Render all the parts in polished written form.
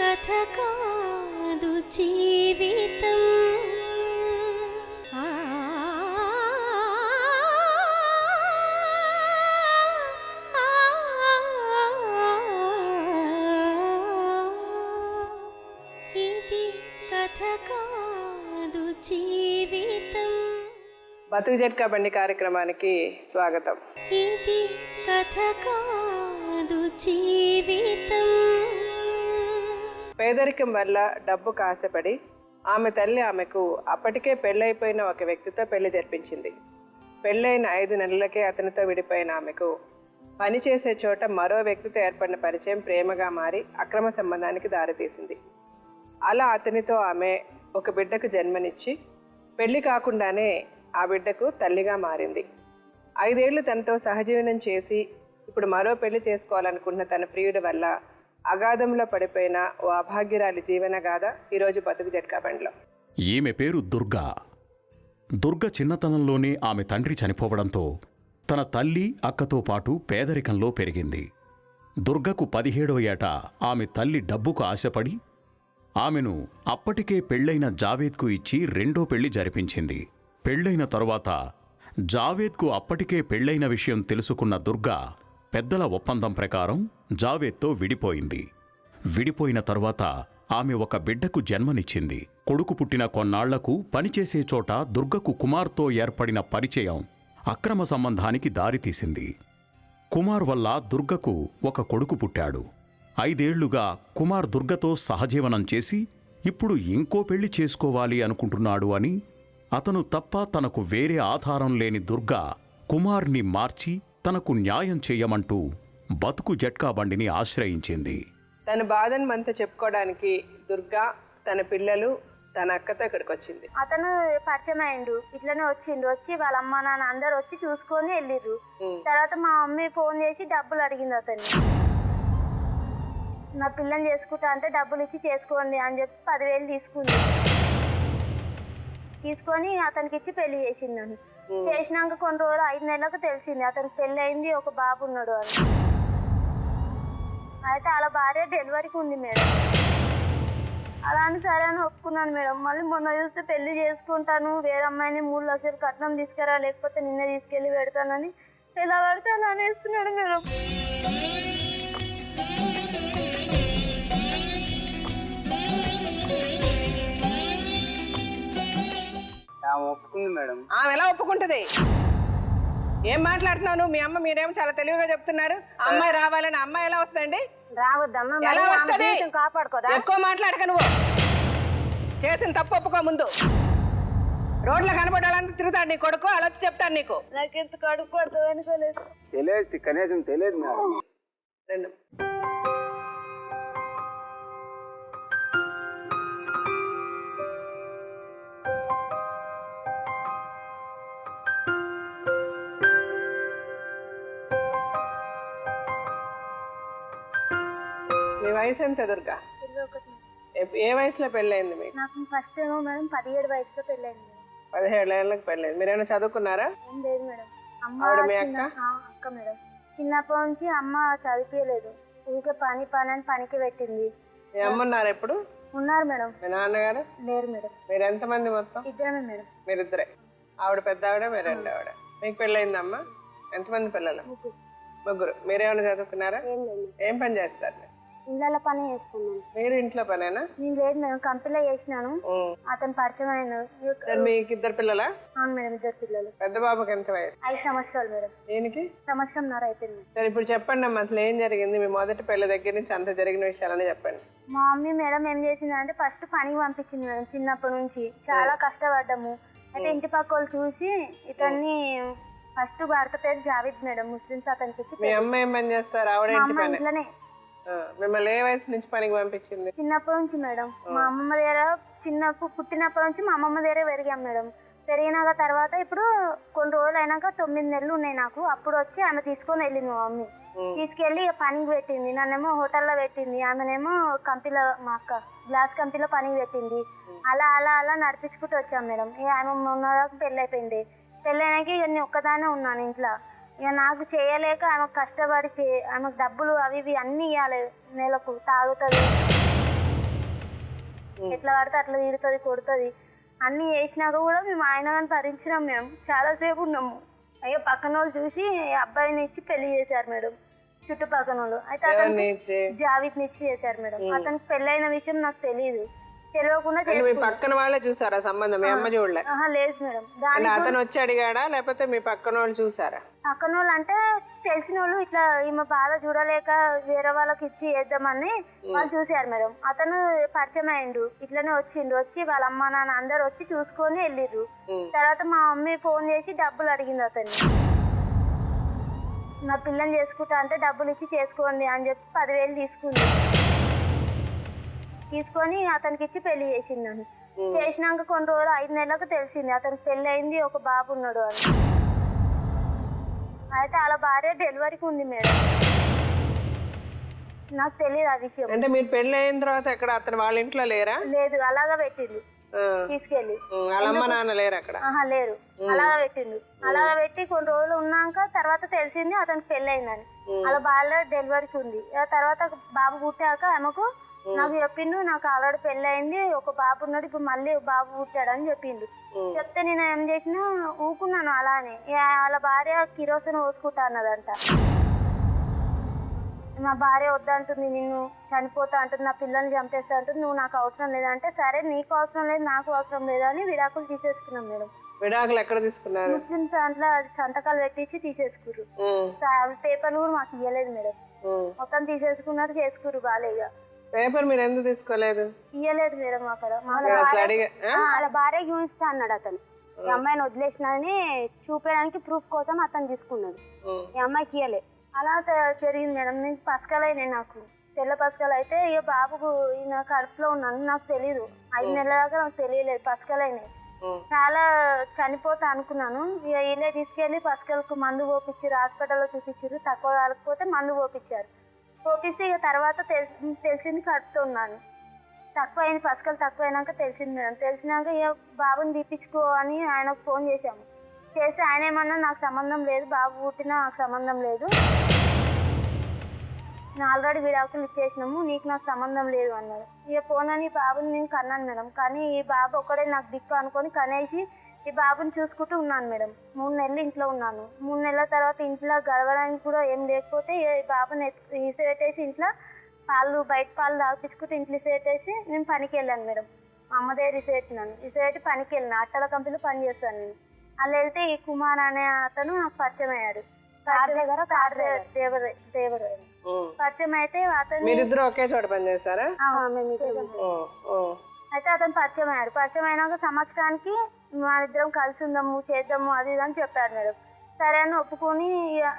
కథ కాదు జీవితం. ఇది కథ కాదు జీవితం. బతుకు జట్కా బండి కార్యక్రమానికి స్వాగతం. ఇది కథ కాదు జీవితం. పేదరికం వల్ల డబ్బుకు ఆశపడి ఆమె తల్లి ఆమెకు అప్పటికే పెళ్ళైపోయిన ఒక వ్యక్తితో పెళ్లి జరిపించింది. పెళ్ళైన 5 నెలలకే అతనితో విడిపోయిన ఆమెకు పనిచేసే చోట మరో వ్యక్తితో ఏర్పడిన పరిచయం ప్రేమగా మారి అక్రమ సంబంధానికి దారితీసింది. అలా అతనితో ఆమె ఒక బిడ్డకు జన్మనిచ్చి పెళ్లి కాకుండానే ఆ బిడ్డకు తల్లిగా మారింది. 5 ఏళ్లు తనతో సహజీవనం చేసి ఇప్పుడు మరో పెళ్లి చేసుకోవాలనుకున్న తన ప్రియుడి వల్ల అగాధంలో పడిపోయిన ఓ అభాగ్యురాలి జీవన గాథ ఈరోజు బతుకు జట్కా బండిలో. ఈమె పేరు దుర్గా. దుర్గ చిన్నతనంలోనే ఆమె తండ్రి చనిపోవడంతో తన తల్లి అక్కతో పాటు పేదరికంలో పెరిగింది. దుర్గకు 17వ ఏట ఆమె తల్లి డబ్బుకు ఆశపడి ఆమెను అప్పటికే పెళ్లైన జావేద్కు ఇచ్చి రెండో పెళ్లి జరిపించింది. పెళ్లైన తరువాత జావేద్కు అప్పటికే పెళ్లైన విషయం తెలుసుకున్న దుర్గా పెద్దల ఒప్పందం ప్రకారం జావేద్తో విడిపోయింది. విడిపోయిన తరువాత ఆమె ఒక బిడ్డకు జన్మనిచ్చింది. కొడుకు పుట్టిన కొన్నాళ్లకు పనిచేసే చోట దుర్గకు కుమార్తో ఏర్పడిన పరిచయం అక్రమ సంబంధానికి దారితీసింది. కుమార్ వల్ల దుర్గకు ఒక కొడుకు పుట్టాడు. 5 ఏళ్లుగా కుమార్ దుర్గతో సహజీవనం చేసి ఇప్పుడు ఇంకో పెళ్లి చేసుకోవాలి అనుకుంటున్నాడు అని అతను తప్ప తనకు వేరే ఆధారం లేని దుర్గా కుమార్ని మార్చి తనకు న్యాయం చేయమంటూ బతుకు జట్కా బండిని ఆశ్రయించింది. తన బాధను మనతో చెప్పుకోవడానికి దుర్గా తన పిల్లలు తన అక్కతో ఇక్కడికి వచ్చింది. అతను పరిచయం అయ్యిండు, ఇట్లనే వచ్చి వాళ్ళ అమ్మ నాన్న అందరు వచ్చి చూసుకొని వెళ్ళిర్రు. తర్వాత మా మమ్మీ ఫోన్ చేసి డబ్బులు అడిగింది అతన్ని. నా పిల్లని చేసుకుంటా అంటే డబ్బులు ఇచ్చి చేసుకోండి అని చెప్పి 10,000 తీసుకొని అతనికి ఇచ్చి పెళ్లి చేసింది. నన్ను చేసినాక కొన్ని రోజులు 5 నెలలకు తెలిసింది అతనికి పెళ్లి అయింది, ఒక బాబు ఉన్నాడు అని. అయితే అలా భార్య డెలివరీకి ఉంది మేడం. అలా అని సరే అని ఒప్పుకున్నాను మేడం. మళ్ళీ మొన్న చూస్తే పెళ్లి చేసుకుంటాను, వేరే అమ్మాయిని 3 లక్షలు కట్నం తీసుకురా లేకపోతే నిన్నే తీసుకెళ్లి పెడతానని ఎలా పడితే అలా అనేస్తున్నాడు మేడం. ఒప్పుకుంది మేడం. ఆమె ఎలా ఒప్పుకుంటది? ఏం మాట్లాడుతున్నావు నువ్వు? మీ అమ్మ మీరేమో చాలా తెలివిగా చెప్తున్నారు. అమ్మాయి రావాలని. అమ్మాయి ఎలా వస్తుందండి? రావద్దమ్మా, ఎలా వస్తుంది? కాపాడుకోదా? ఎక్కువ మాట్లాడక నువ్వు. చేసిన తప్పు ఒప్పుకో ముందు. రోడ్లో కనబడాలని తిరుగుతాడు నీ కొడుకు, అలా వచ్చి చెప్తాడు నీకు. నాకు ఎంత కడుపు పడుతుంది అనుకోలేదు. తెలియదు, కనీసం తెలియదు మేడం. రెండు మీ వయసు ఎంత దుర్గా? ఏ వయసులో పెళ్ళైంది మీకు? నాకు ఫస్ట్ ఏమో మేడం 17 వయసులో పెళ్ళైంది. 17 ఏళ్ళకి పెళ్ళైంది. మీరేమైనా చదువుకున్నారా? ఏం లేదు మేడం. ఆవిడ మీ అక్క? అక్క మేడం. చిన్నప్పటి నుంచి అమ్మ చదివించలేదు, ఊరికే పని అని పనికి పెట్టింది. మీ అమ్మ ఉన్నారు ఎప్పుడు? ఉన్నారు మేడం. మీ నాన్నగారు లేరు మేడం. మీరు ఎంతమంది మొత్తం? ఇద్దరమే మేడం. మీరిద్దరే? ఆవిడ పెద్ద ఆవిడ, మీరు రెండో ఆవిడ. మీకు పెళ్ళయిందమ్మా? ఎంతమంది పిల్లలు? ముగ్గురు. మీరేమైనా చదువుకున్నారా? ఏం పని చేస్తారు? ఇళ్ళ పని చేస్తున్నాను. మీరు ఇంట్లో పనేనా? నేను లేదు మేడం, కంపెనీలో చేసినాను. అతను పరిచయం అయిన. మీకు 2 పిల్లలా? అవును మేడం, 2 పిల్లలు. పెద్ద బాబుకి ఎంత వయసు? 5 సంవత్సరాలు మేడం. దేనికి? 1.5 సంవత్సరం అయిపోయింది. సరే ఇప్పుడు చెప్పండి అమ్మా, అసలు ఏం జరిగింది? మీ మొదటి పెళ్లి దగ్గర నుంచి అంత జరిగిన విషయాలని చెప్పండి. మా మమ్మీ మేడం ఏం చేసిందంటే ఫస్ట్ పనికి పంపించింది మేడం. చిన్నప్పటి నుంచి చాలా కష్టపడ్డాము. అయితే ఇంటి పక్క వాళ్ళు చూసి ఇతన్ని ఫస్ట్ భర్త పేరు జావేద్ మేడం, ముస్లిమ్స్. అతనికి మీ అమ్మ ఏం పని చేస్తారు? ఆవిడ ఇంటి పని. ఇంట్లోనే. మిమ్మల్ని ఏ వయసు నుంచి పనికి పంపించింది? చిన్నప్పటి నుంచి మేడం. మా అమ్మమ్మ దగ్గర పుట్టినప్పటి నుంచి మా అమ్మమ్మ దగ్గర పెరిగాం మేడం. పెరిగినాక తర్వాత ఇప్పుడు కొన్ని రోజులు అయినాక 9 నెలలు ఉన్నాయి నాకు. అప్పుడు వచ్చి ఆమె తీసుకొని వెళ్ళింది మా మమ్మీ. తీసుకెళ్ళి పనికి పెట్టింది. నన్నేమో హోటల్లో పెట్టింది, ఆమెనేమో కంపెనీలో, మా అక్క గ్లాస్ కంపెనీలో పనికి పెట్టింది. అలా అలా అలా నడిపించుకుంటూ వచ్చాం మేడం. ఆమె మొన్న పెళ్ళి అయిపోయింది. పెళ్ళైనాక ఇక నేను ఒక్కదానే ఉన్నాను ఇంట్లో. ఇక నాకు చేయలేక ఆమెకు కష్టపడి ఆమెకు డబ్బులు అవి ఇవి అన్నీ ఇవ్వాలి. నెలకు తాగుతుంది. ఎట్లా పడితే అట్లా తిడుతుంది కొడుతుంది అన్నీ చేసినాక కూడా మేము ఆయన కానీ భరించినాం మేము చాలాసేపు ఉన్నాము. అయ్యో పక్కన వాళ్ళు చూసి అబ్బాయిని ఇచ్చి పెళ్లి చేశారు మేడం చుట్టుపక్కల వాళ్ళు. అయితే అతను జావిద్ని ఇచ్చి చేశారు మేడం. అతనికి పెళ్ళైన విషయం నాకు తెలియదు, తెలియకుండా మీ పక్కన వాళ్ళే చూసారా సంబంధం? మీ అమ్మ చూడలే? లేదు మేడం. అతను వచ్చి అడిగాడా లేకపోతే మీ పక్కన వాళ్ళు చూసారా? పక్కన వాళ్ళు అంటే తెలిసిన వాళ్ళు ఇట్లా ఈమె బాధ చూడలేక వేరే వాళ్ళకి ఇచ్చి చేద్దామని వాళ్ళు చూసారు మేడం. అతను పరిచయం అయ్యిండు, ఇట్లనే వచ్చి వాళ్ళ అమ్మ నాన్న అందరు వచ్చి చూసుకొని వెళ్ళిర్రు. తర్వాత మా మమ్మీ ఫోన్ చేసి డబ్బులు అడిగింది అతన్ని. నా పిల్లని చేసుకుంటా అంటే డబ్బులు ఇచ్చి చేసుకోండి అని చెప్పి 10,000 తీసుకొని అతనికి ఇచ్చి పెళ్లి చేసింది అని. చేసినాక కొన్ని రోజులు 5 నెలలకు తెలిసింది అతనికి పెళ్లి అయింది, ఒక బాబు ఉన్నాడు అని. అయితే అలా భార్య డెలివరీకి ఉంది మేడం, నాకు తెలియదు ఆ విషయం. అంటే మీరు పెళ్లి అయిన తర్వాత ఎక్కడ అతను వాళ్ళ ఇంట్లో లేరా? లేదు, అలాగా పెట్టిండు తీసుకెళ్ళి. వాళ్ళ అమ్మ నాన్న లేరు అక్కడ? లేరు, అలాగా పెట్టిండు. అలాగా పెట్టి కొన్ని రోజులు ఉన్నాక తర్వాత తెలిసింది అతనికి పెళ్లి అయిందని. అలా భార్య డెలివరీకి ఉంది. తర్వాత బాబు పుట్టాక ఆమెకు నాకు చెప్పిండు, నాకు ఆల్రెడీ పెళ్లి అయింది, ఒక బాబు ఉన్నాడు, ఇప్పుడు మళ్ళీ బాబు పుట్టాడు అని చెప్పిండు. చెప్తే నేను ఏం చేసినా ఊకున్నాను అలానే. వాళ్ళ భార్య కిరోసిన్ పోసుకుంటా అన్నదంట. మా భార్య వద్దంటుంది, నిన్ను చనిపోతా అంటుంది, నా పిల్లల్ని చంపేస్తా అంటుంది, నువ్వు నాకు అవసరం లేదంటే సరే నీకు అవసరం లేదు నాకు అవసరం లేదు అని విడాకులు తీసేసుకున్నాం మేడం. విడాకులు ఎక్కడ తీసుకున్నారు? ముస్లిమ్స్ దాంట్లో సంతకాలు పెట్టించి తీసేసుకుర్రు. పేపర్లు కూడా మాకు ఇవ్వలేదు మేడం, మొత్తం తీసేసుకున్నారు, చేసుకుర్రు బాలేగా. పేపర్ మీరు ఎందుకు తీసుకోలేదు? ఇయ్యలేదు మేడం. అక్కడ వాళ్ళ భార్య చూపిస్తా అన్నాడు అతను. ఈ అమ్మాయిని వదిలేసినని చూపించడానికి ప్రూఫ్ కోసం అతను తీసుకున్నాడు, ఈ అమ్మాయికి ఇయ్యలే. అలా జరిగింది మేడం. నేను పసకలైనాయి, నాకు తెల్ల పసకలు అయితే ఇక బాబుకు ఈయన కడుపులో ఉన్నాను, నాకు తెలీదు. 5 నెలల దాకా నాకు తెలియలేదు, పసకలైనాయి. చాలా చనిపోతా అనుకున్నాను. ఇక వీళ్ళే తీసుకెళ్ళి పసకలకు మందు పోపించారు, హాస్పిటల్లో చూపించారు, తక్కువ కాకపోతే మందు పోపించారు. పోపిస్తే ఇక తర్వాత తెలిసింది కడుపుతో ఉన్నాను. తక్కువైంది, పసకలు తక్కువైనాక తెలిసింది మేడం. తెలిసినాక ఇక బాబుని తీపించుకో అని ఆయనకు ఫోన్ చేశాము. చేసి ఆయన ఏమన్నా నాకు సంబంధం లేదు, బాబు పుట్టినా నాకు సంబంధం లేదు, నేను ఆల్రెడీ విడాకులు ఇచ్చేసినాము, నీకు నాకు సంబంధం లేదు అన్నారు. ఇక ఫోన్ అని బాబుని నేను కన్నాను మేడం. కానీ ఈ బాబు ఒక్కడే నాకు దిక్కు అనుకొని కనేసి ఈ బాబుని చూసుకుంటూ ఉన్నాను మేడం. 3 నెలలు ఇంట్లో ఉన్నాను. 3 నెలల తర్వాత ఇంట్లో గడవడానికి కూడా ఏం లేకపోతే ఈ బాబుని ఇసిపెట్టేసి ఇంట్లో పాలు బయట పాలు తాగిపించుకుంటూ ఇంట్లో ఇసిపెట్టేసి నేను పనికి వెళ్ళాను మేడం. మా అమ్మ దగ్గర ఇసిపెట్టినాను. ఇసిపెట్టి పనికి వెళ్ళిన అట్టల కంపెనీలో పని చేస్తాను నేను. అలా వెళ్తే ఈ కుమార్ అనే అతను నాకు పరిచయం అయ్యాడు. దేవరు పరిచయం అయితే అతను మీరిద్దరు ఒకే చోట పని చేస్తారా? అయితే అతను పరిచయం అయ్యాడు. పరిచయం అయినాక సంవత్సరానికి మా ఇద్దరం కలిసి ఉందాము చేద్దాము అది ఇది అని చెప్పాడు మేడం. సరే అని ఒప్పుకొని,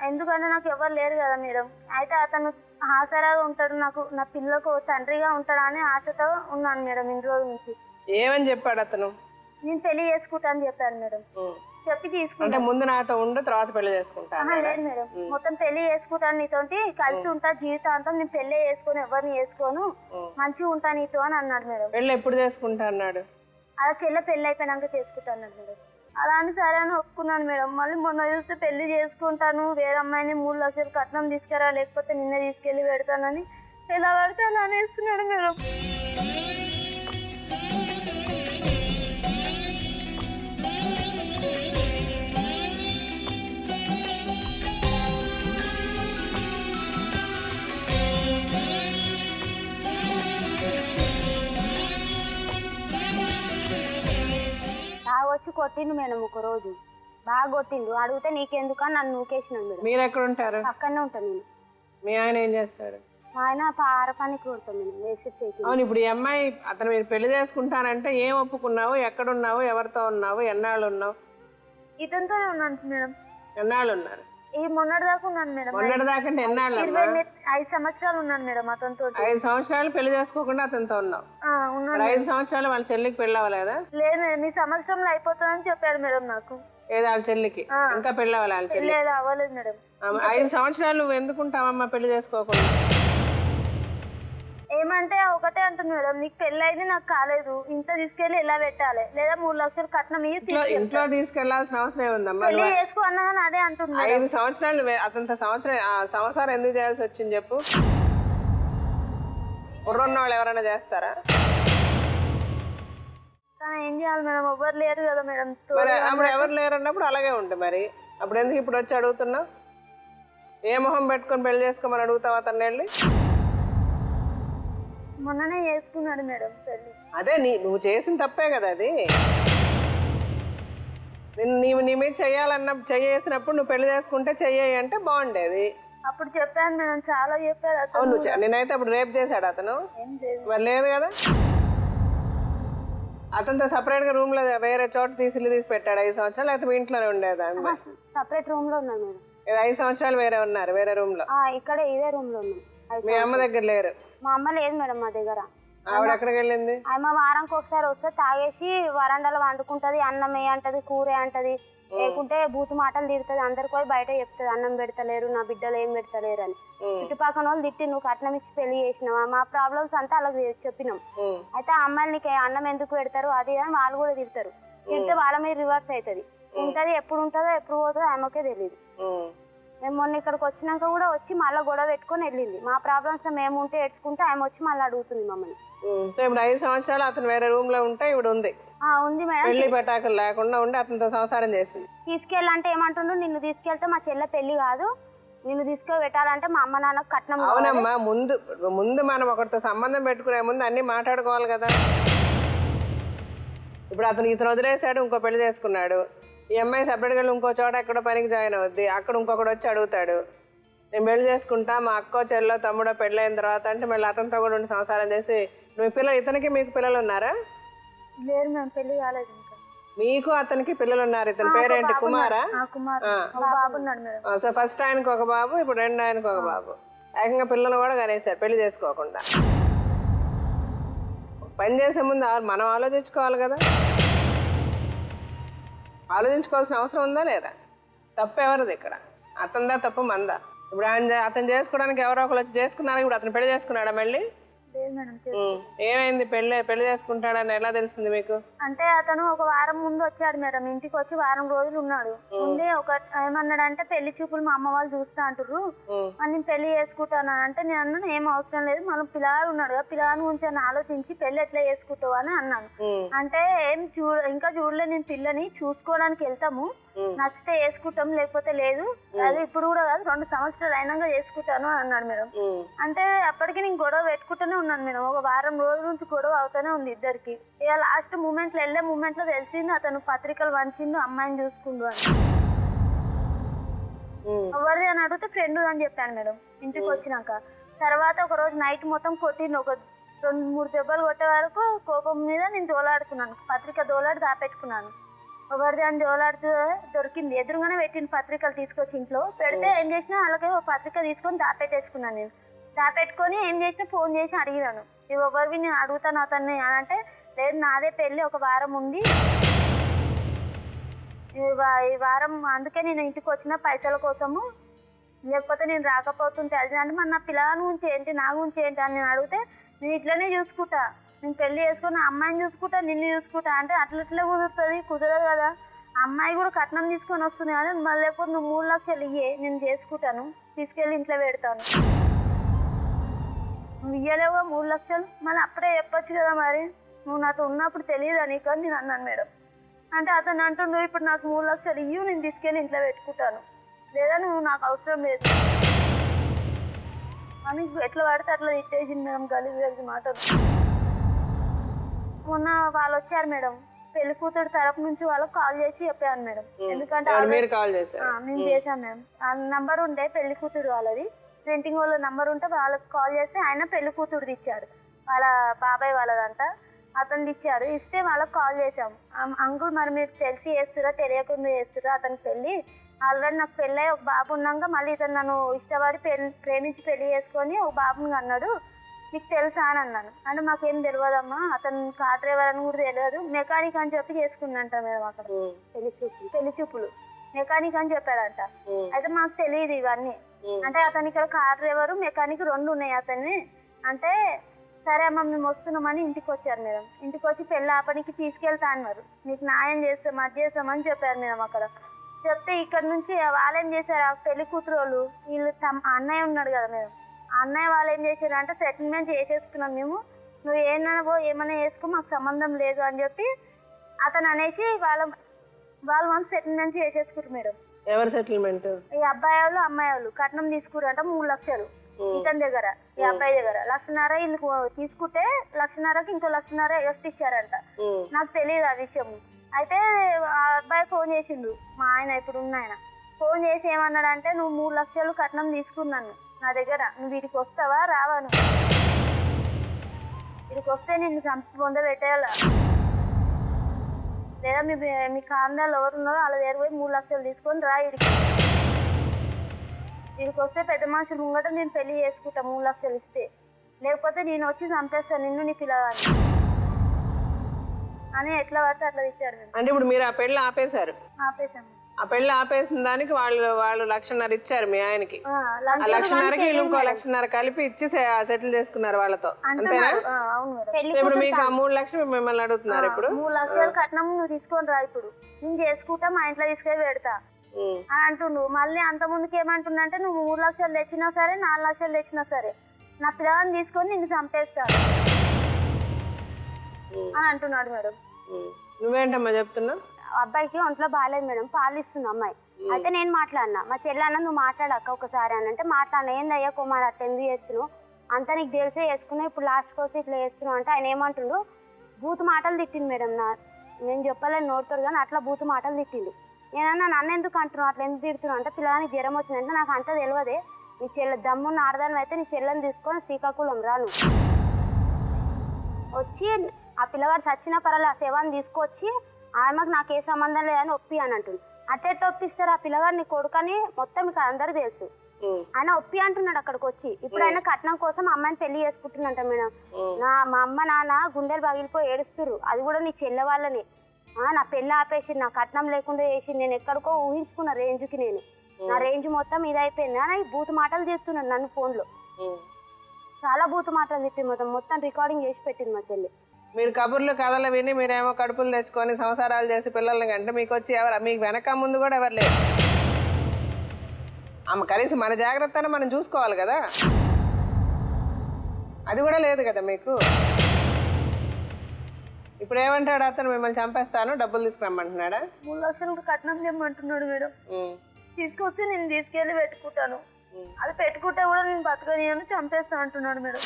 ఎందుకంటే నాకు ఎవరు లేరు కదా మేడం. అయితే అతను ఆసరాగా ఉంటాడు, నాకు నా పిల్లకు తండ్రిగా ఉంటాడు అని ఆశతో ఉన్నాను మేడం ఇన్ని రోజుల నుంచి. ఏమని చెప్పాడు అతను? నేను పెళ్లి చేసుకుంటా అని చెప్పాను మేడం. చెప్పి తీసుకుంటా, ముందు నాతో ఉండు తర్వాత పెళ్లి చేసుకుంటా? లేదు మేడం, మొత్తం పెళ్లి చేసుకుంటాను నీతోటి, కలిసి ఉంటా జీవితాంతం, నేను పెళ్లి చేసుకొని ఎవరిని చేసుకోను, మంచిగా ఉంటా నీతో అని అన్నాడు మేడం. పెళ్లి ఎప్పుడు చేసుకుంటా అన్నాడు? అలా చెల్లె పెళ్లి అయిపోయినాక చేసుకుంటా అన్నాడు మేడం. అలా అని సరే అని ఒప్పుకున్నాను మేడం. మళ్ళీ మొన్న చూస్తే పెళ్లి చేసుకుంటాను, వేరే అమ్మాయిని 3 లక్షలు కట్నం తీసుకురా లేకపోతే నిన్నే తీసుకెళ్లి పెడతానని ఎలా పడితే అలా అనేస్తున్నాడు మేడం. వచ్చి కొట్టిండు మేడం, ఒక రోజు బాగా కొట్టిండు. అడిగితే నీకెందుకు అని నన్ను నూకేసినాడు మేడం. మీరు ఎక్కడ ఉంటారు? అక్కడనే ఉంటాను నేను. మీ ఆయన ఏం చేస్తారు? మా ఆయన పార పనికి కొడతాం మేడం. అవును, ఇప్పుడు ఈ అమ్మాయి అతను మీరు పెళ్లి చేసుకుంటానంటే ఏం ఒప్పుకున్నావు? ఎక్కడున్నావు? ఎవరితో ఉన్నావు? ఎన్నాళ్ళు ఉన్నావు? ఇతనితోనే ఉన్నాను మేడం. ఎన్నాళ్ళు ఉన్నారు? ఈ మొన్నటి దాకా ఉన్నాను మేడం. మొన్నటి దాకా అంటే ఎన్నాళ్ళు? 5 సంవత్సరాలు ఉన్నాను మేడం అతనితో. 5 సంవత్సరాలు పెళ్లి చేసుకోకుండా అతనితో ఉన్నావు? 5 సంవత్సరాలు వాళ్ళ చెల్లికి పెళ్ళి అవ్వలేదా? లేదు మేడం, ఈ సంవత్సరంలో అయిపోతుందని చెప్పాడు మేడం నాకు. ఏదో వాళ్ళ చెల్లికి ఇంకా పెళ్ళి అవ్వాలి? వాళ్ళ చెల్లి అవ్వలేదు మేడం. 5 సంవత్సరాలు నువ్వు ఎందుకుంటావమ్మా పెళ్లి చేసుకోకుండా? ఏమంటే ఒకటే అంటుంది మేడం, నీకు పెళ్లి అయింది నాకు కాలేదు, ఇంట్లో తీసుకెళ్లి ఎలా పెట్టాలి, లేదా 3 లక్షలు కట్నం ఇంట్లో తీసుకెళ్లాల్సిన అవసరం ఏముందమ్మా? పెళ్లి చేసుకో అన్నా కానీ అదే అంటుంది. 5 సంవత్సరాలు అతనితో సంవత్సరం ఎందుకు చేయాల్సి వచ్చింది చెప్పు? బుర్రున్న వాళ్ళు ఎవరైనా చేస్తారా? కానీ ఏం చేయాలి మేడం, ఎవ్వరు లేరు కదా మేడం. మరి అప్పుడు ఎవరు లేరు అన్నప్పుడు అలాగే ఉంటుంది మరి. అప్పుడు ఎందుకు ఇప్పుడు వచ్చి అడుగుతున్నావు? ఏ మొహం పెట్టుకొని పెళ్లి చేసుకోమని అడుగుతావు అతన్ని వెళ్ళి? మొన్ననే చేసుకున్నాడు మేడం పెళ్లి. అదే నువ్వు చేసిన తప్పే కదా అది. నీవు నీ మీద చేసినప్పుడు నువ్వు పెళ్లి చేసుకుంటే చెయ్యి అంటే బాగుండేది. అప్పుడు చెప్పాను మేడం, చాలా చెప్పాడు అతను. అవును, నేనైతే అప్పుడు రేపు చేశాడు అతను. ఏం లేదు మరి లేదు కదా, అతనితో సపరేట్ గా రూమ్ లో వేరే చోట తీసి పెట్టాడు. 5 సంవత్సరాలు అయితే మీ ఇంట్లోనే ఉండేదా? సపరేట్ రూమ్ లో ఉన్నాను మేడం. 5 సంవత్సరాలు వేరే ఉన్నారు, వేరే రూమ్ లో. ఇక్కడే ఇదే రూమ్ లో ఉన్నాను. మీ అమ్మ దగ్గర లేరు? మా అమ్మ లేదు మేడం మా దగ్గర. ఆవిడ ఎక్కడికి వెళ్ళింది? ఆమె వారానికి ఒకసారి వస్తే తాగేసి వరండాలో వండుకుంటది, అన్నం అంటది, కూర అంటది, లేకుంటే బూతు మాటలు తిడుతుంది. అందరికి పోయి బయట చెప్తుంది, అన్నం పెడతలేరు, నా బిడ్డలు ఏం పెడతలేరు అని. చుట్టుపక్కల వాళ్ళు తిట్టి, నువ్వు కట్నం ఇచ్చి పెళ్లి చేసినావా, మా ప్రాబ్లమ్స్ అంతా అలా చెప్పినాం. అయితే ఆ అమ్మాయిలు నీకు అన్నం ఎందుకు పెడతారు అది అని వాళ్ళు కూడా తిడతారు. తింటే వాళ్ళ మీద రివర్స్ అవుతుంది. ఉంటది, ఎప్పుడు ఉంటుందో ఎప్పుడు పోతుందో ఆమెకే తెలియదు. మేము మొన్న ఇక్కడికి వచ్చినాక కూడా వచ్చి మళ్ళీ గొడవ పెట్టుకొని వెళ్ళింది. మా ప్రాబ్లమ్స్ మేము ఉంటే ఎట్టుకుంటే ఆమె వచ్చి మళ్ళీ అడుగుతుంది మమ్మల్ని. సో ఇప్పుడు 5 సంవత్సరాలు అతను వేరే రూమ్ లో ఉంటే ఇప్పుడు ఉంది ఉంది మేడం. పెళ్లి పటాకులు లేకుండా ఉండి అతనితో సంసారం చేసింది. తీసుకెళ్ళాలంటే ఏమంటుండు, నిన్ను తీసుకెళ్తే మా చెల్లె పెళ్లి కాదు, నిన్ను తీసుకెళ్ళి పెట్టాలంటే మా అమ్మ నాన్నకు కట్నం. అవునమ్మా, ముందు మనం ఒకరితో సంబంధం పెట్టుకునే ముందు అన్ని మాట్లాడుకోవాలి కదా. ఇప్పుడు ఇతను వదిలేశాడు, ఇంకో పెళ్లి చేసుకున్నాడు. ఈ అమ్మాయి సపరేట్గా ఇంకో చోట ఎక్కడో పనికి జాయిన్ అవుద్ది. అక్కడ ఇంకొకటి వచ్చి అడుగుతాడు, నేను పెళ్లి చేసుకుంటా, మా అక్కో చెల్లో తమ్ముడో పెళ్ళైన తర్వాత అంటే మళ్ళీ అతనితో కూడా ఉండి సంసారం చేసి నువ్వు పిల్లలు, ఇతనికి మీకు పిల్లలు ఉన్నారా? లేదు మేము పెళ్లి కాలేదు ఇంకా. మీకు అతనికి పిల్లలు ఉన్నారు. ఇతని పేరేంటి? కుమారా? సో ఫస్ట్ ఆయనకు ఒక బాబు, ఇప్పుడు రెండో ఆయనకు ఒక బాబు. ఏకంగా పిల్లలు కూడా కనేసారు పెళ్లి చేసుకోకుండా. పని చేసే ముందు మనం ఆలోచించుకోవాలి కదా. ఆలోచించుకోవాల్సిన అవసరం ఉందా లేదా? తప్పు ఎవరిది ఇక్కడ? అతనిదా తప్పు మందా? ఇప్పుడు అతను చేసుకోవడానికి ఎవరో ఒకరు వచ్చి చేసుకున్నారు. ఇప్పుడు అతను పెళ్లి చేసుకున్నాడా మళ్ళీ? ఏమైంది? పెళ్లి చేసుకుంటాడని ఎలా తెలిసింది మీకు? అంటే అతను ఒక వారం ముందు వచ్చాడు మేడం, ఇంటికి వచ్చి వారం రోజులు ఉన్నాడు. ఉండి ఏమన్నాడంటే పెళ్లి చూపులు మా అమ్మ వాళ్ళు చూస్తా అంటారు, నేను పెళ్లి చేసుకుంటాను అంటే నేను అన్నాను ఏం అవసరం లేదు, మనం పిల్లగాడు ఉన్నాడు కదా, పిల్లగాని గురించి అని ఆలోచించి పెళ్లి ఎట్లా చేసుకుంటావు అని అన్నాను. అంటే ఏం ఇంకా చూడలేదు, నేను పిల్లని చూసుకోవడానికి వెళ్తాము, నచ్చితే వేసుకుంటాం లేకపోతే లేదు, అది ఇప్పుడు కూడా కాదు 2 సంవత్సరాలు అయినాక చేసుకుంటాను అని అన్నాడు మేడం. అంటే అప్పటికి నేను గొడవ పెట్టుకుంటూనే ఉన్నాను మేడం. ఒక వారం రోజుల నుంచి గొడవ అవుతానే ఉంది ఇద్దరికి. ఇక లాస్ట్ మూమెంట్ లో వెళ్ళే మూమెంట్ లో తెలిసింది అతను పత్రికలు వంచిండు, అమ్మాయిని చూసుకుండు అని. ఎవరిది అని అడిగితే ఫ్రెండ్ అని చెప్పాను మేడం ఇంటికి వచ్చినాక. తర్వాత ఒక రోజు నైట్ మొత్తం కొట్టిండు, ఒక 2-3 దెబ్బలు కొట్టే వరకు కోపం మీద నేను దోలాడుకున్నాను, పత్రిక దోలాడి దాపెట్టుకున్నాను. ఎవరిది అని దోలాడుతూ దొరికింది, ఎదురుగానే పెట్టింది పత్రికలు తీసుకొచ్చి ఇంట్లో పెడితే ఏం చేసినా అలాగే ఒక పత్రిక తీసుకొని దాపెట్టేసుకున్నాను. నేను దాపెట్టుకొని ఏం చేసినా ఫోన్ చేసి అడిగినాను, ఇవి ఎవరివి నేను అడుగుతాను అతన్ని అని అంటే, లేదు నాదే పెళ్ళి ఒక వారం ఉంది, ఈ వారం అందుకే నేను ఇంటికి వచ్చిన పైసల కోసము, లేకపోతే నేను రాకపోతుంటే అది అంటే మరి నా పిల్లల గురించి ఏంటి నా గురించి ఏంటి అని నేను అడిగితే, నేను ఇట్లనే చూసుకుంటా, నేను పెళ్లి చేసుకుని అమ్మాయిని చూసుకుంటా నిన్ను చూసుకుంటా అంటే అట్లట్లే కుదరదు కదా, అమ్మాయి కూడా కట్నం తీసుకొని వస్తుంది కానీ మళ్ళీ లేకపోతే నువ్వు 3 లక్షలు ఇయ్యే నేను చేసుకుంటాను, తీసుకెళ్ళి ఇంట్లో పెడతాను, నువ్వు ఇయ్యలేవుగా 3 లక్షలు, మళ్ళీ అప్పుడే చెప్పొచ్చు కదా, మరి నువ్వు నాతో ఉన్నప్పుడు తెలియదా నీకు అని నేను అన్నాను మేడం. అంటే అతను అంటుండు, ఇప్పుడు నాకు 3 లక్షలు ఇయ్యు నేను తీసుకెళ్ళి ఇంట్లో పెట్టుకుంటాను, లేదా నువ్వు నాకు అవసరం లేదు అని ఎట్లా పడితే అట్లా తిట్టేసింది మేడం, గలీజ్ మాటలు. మొన్న వాళ్ళు వచ్చారు మేడం, పెళ్లి కూతురు తరపు నుంచి వాళ్ళకి కాల్ చేసి చెప్పాను మేడం, ఎందుకంటే నేను చేశాను మేడం. ఆ నంబర్ ఉండే పెళ్లి కూతురు వాళ్ళది, ప్రింటింగ్ వాళ్ళ నంబర్ ఉంటే వాళ్ళకి కాల్ చేస్తే ఆయన పెళ్లి కూతురుది ఇచ్చాడు, వాళ్ళ బాబాయ్ వాళ్ళదంతా అతను ఇచ్చాడు. ఇస్తే వాళ్ళకి కాల్ చేసాము, అంకుల్ మరి మీరు తెలిసి చేస్తురా తెలియకుండా చేస్తురా అతనికి పెళ్ళి, ఆల్రెడీ నాకు పెళ్ళి ఒక బాబు ఉన్నాక మళ్ళీ ఇతను నన్ను ఇష్టపడి ప్రేమించి పెళ్లి చేసుకొని ఒక బాబుని అన్నాడు, నీకు తెలుసా అని అన్నాను. అంటే మాకేం తెలియదమ్మా, అతను కార్ డ్రైవర్ అని కూడా తెలియదు, మెకానిక్ అని చెప్పి చేసుకుందంట మేము అక్కడ పెళ్లి చూపులు మెకానిక్ అని చెప్పాడంట. అయితే మాకు తెలియదు ఇవన్నీ, అంటే అతను ఇక్కడ కార్ డ్రైవరు మెకానిక్ 2 ఉన్నాయి అతన్ని. అంటే సరే అమ్మ మేము వస్తున్నామని ఇంటికి వచ్చారు మేడం. ఇంటికి వచ్చి పెళ్ళి ఆపనికి తీసుకెళ్తా అన్నారు, మీకు న్యాయం చేస్తాం అది చేస్తామని చెప్పారు మేడం. అక్కడ చెప్తే ఇక్కడ నుంచి వాళ్ళు ఏం చేశారు, ఆ పెళ్లి కూతురు వాళ్ళు వీళ్ళు అన్నయ్య ఉన్నాడు కదా మేడం, అన్నయ్య వాళ్ళు ఏం చేశారు అంటే సెటిల్మెంట్ చేసేసుకున్నాం మేము, నువ్వు ఏమైనా చేసుకో మాకు సంబంధం లేదు అని చెప్పి అతను అనేసి వాళ్ళ మనసు సెటిల్మెంట్ చేసేసుకుంటారు మేడం. ఎవరు సెటిల్మెంట్? ఈ అబ్బాయి వాళ్ళు అమ్మాయి వాళ్ళు కట్నం తీసుకురంట 3 లక్షలు ఇతని దగ్గర, ఈ అబ్బాయి దగ్గర 1,50,000 వీళ్ళకి తీసుకుంటే 1,50,000కి ఇంకో 1,50,000 ఎగస్ట్ ఇచ్చారంట. నాకు తెలియదు ఆ విషయం. అయితే ఆ అబ్బాయి ఫోన్ చేసిండు, మా ఆయన ఇప్పుడు ఉన్న ఆయన ఫోన్ చేసి ఏమన్నాడంటే, నువ్వు 3 లక్షలు కట్నం తీసుకున్నాను నా దగ్గర, నువ్వు వీటికి వస్తావా రావా, నువ్వు వీటికి వస్తే నిన్ను చంపి పొందబెట్టేయాల, లేదా మీ కాందాలు ఎవరున్నారో వాళ్ళ దగ్గర పోయి 3 లక్షలు తీసుకొని రా, వీడికి వస్తే పెద్ద మనుషులు ముంగట నేను పెళ్లి చేసుకుంటా 3 లక్షలు ఇస్తే, లేకపోతే నేను వచ్చి చంపేస్తాను నిన్ను నీ పిల్లగాని అని ఎట్లా పడితే అట్లా ఇచ్చాడు. అంటే ఇప్పుడు మీరు ఆ పెళ్లి ఆపేశారు? ఆపేశాము. ఆ పెళ్లి ఆపేసిన దానికి వాళ్ళు 1,50,000 ఇచ్చారు మీ ఆయనకి. ఆ 1,50,000కి వీళ్ళు ఇంకో 1,50,000 కలిపి ఇచ్చి సెటిల్ చేసుకున్నారు వాళ్ళతో, అంతేనా? ఇప్పుడు మీకు ఆ 3 లక్షలు మిమ్మల్ని అడుగుతున్నారు. ఇప్పుడు 3 లక్షలు కట్నం నువ్వు తీసుకొని రా, ఇప్పుడు నేను చేసుకుంటా, మా ఇంట్లో తీసుకెళ్ళి పెడతా అని అంటుండు. మళ్ళీ అంత ముందుకు ఏమంటుండంటే, నువ్వు 3 లక్షలు తెచ్చినా సరే 4 లక్షలు తెచ్చినా సరే నా పిల్లగాన్ని తీసుకొని నిన్ను చంపేస్తాను అని అంటున్నాడు మేడం. నువ్వేంటమ్మా చెప్తున్నావు? అబ్బాయికి ఒంట్లో బాగాలేదు మేడం, పాలు ఇస్తుంది అమ్మాయి. అయితే నేను మాట్లాడినా, మా చెల్లెన్న నువ్వు మాట్లాడక్క ఒకసారి అని అంటే, మాట్లాడినా ఏందయ్యా కుమార్ అట్లా ఎందుకు చేస్తున్నావు, అంతా నీకు తెలిసే చేసుకున్నావు, ఇప్పుడు లాస్ట్ కోసం ఇట్లా చేస్తున్నావు అంటే ఆయన ఏమంటుండు, బూతు మాటలు తిట్టింది మేడం. నేను చెప్పలేను నోడుతారు కానీ అట్లా బూతు మాటలు తిట్టిండు. నేనన్నా నన్ను ఎందుకు అంటున్నావు, అట్లా ఎందుకు తిడుతున్నావు అంటే, పిల్లగానికి జ్వరం వచ్చిందంటే నాకు అంతా తెలియదే, నీ దమ్మున్న ఆడదాని అయితే నీ చెల్లెని తీసుకొని శ్రీకాకుళం రాను, వచ్చి ఆ పిల్లగాడు చచ్చిన పర్వాలేదు ఆ శవాన్ని తీసుకొచ్చి ఆమెకు నాకు ఏ సంబంధం లేదని ఒప్పి అని అంటుంది. అట్టెట్టు ఒప్పిస్తారు, ఆ పిల్లగాడు నీ కొడుకని మొత్తం మీకు అందరికి తెలుసు, ఆయన ఒప్పి అంటున్నాడు అక్కడికి వచ్చి. ఇప్పుడు ఆయన కట్నం కోసం అమ్మాయిని పెళ్లి చేసుకుంటున్నంట మేడం. మా అమ్మ నాన్న గుండెలు పగిలిపోయి ఏడుస్తున్నారు, అది కూడా నీ చెల్లె వాళ్ళని. నా పెళ్లి ఆపేసి నా కట్నం లేకుండా చేసి నేను ఎక్కడికో ఊహించుకున్న రేంజ్కి, నేను నా రేంజ్ మొత్తం ఇదైపోయింది అని బూతు మాటలు చేస్తున్నాను నన్ను ఫోన్లో. చాలా బూతు మాటలు తిట్టి మొత్తం రికార్డింగ్ చేసి పెట్టింది మా చెల్లి. మీరు కబుర్లు కథలు విని మీరేమో కడుపులు తెచ్చుకొని సంసారాలు చేసి పిల్లల్ని కంటే మీకు వచ్చి ఎవరు, మీకు వెనక ముందు కూడా ఎవరు లేరు. ఆమె కనీసం మన జాగ్రత్తను మనం చూసుకోవాలి కదా, అది కూడా లేదు కదా మీకు. ఇప్పుడు ఏమంటాడు అతను, మిమ్మల్ని చంపేస్తాను డబ్బులు తీసుకురమ్మంటున్నాడా? 3 లక్షలు కట్నం చేయమంటున్నాడు మేడం. తీసుకొస్తే నేను తీసుకెళ్ళి పెట్టుకుంటాను, అది పెట్టుకుంటే కూడా నేను బతకని చంపేస్తాను అంటున్నాడు మేడం.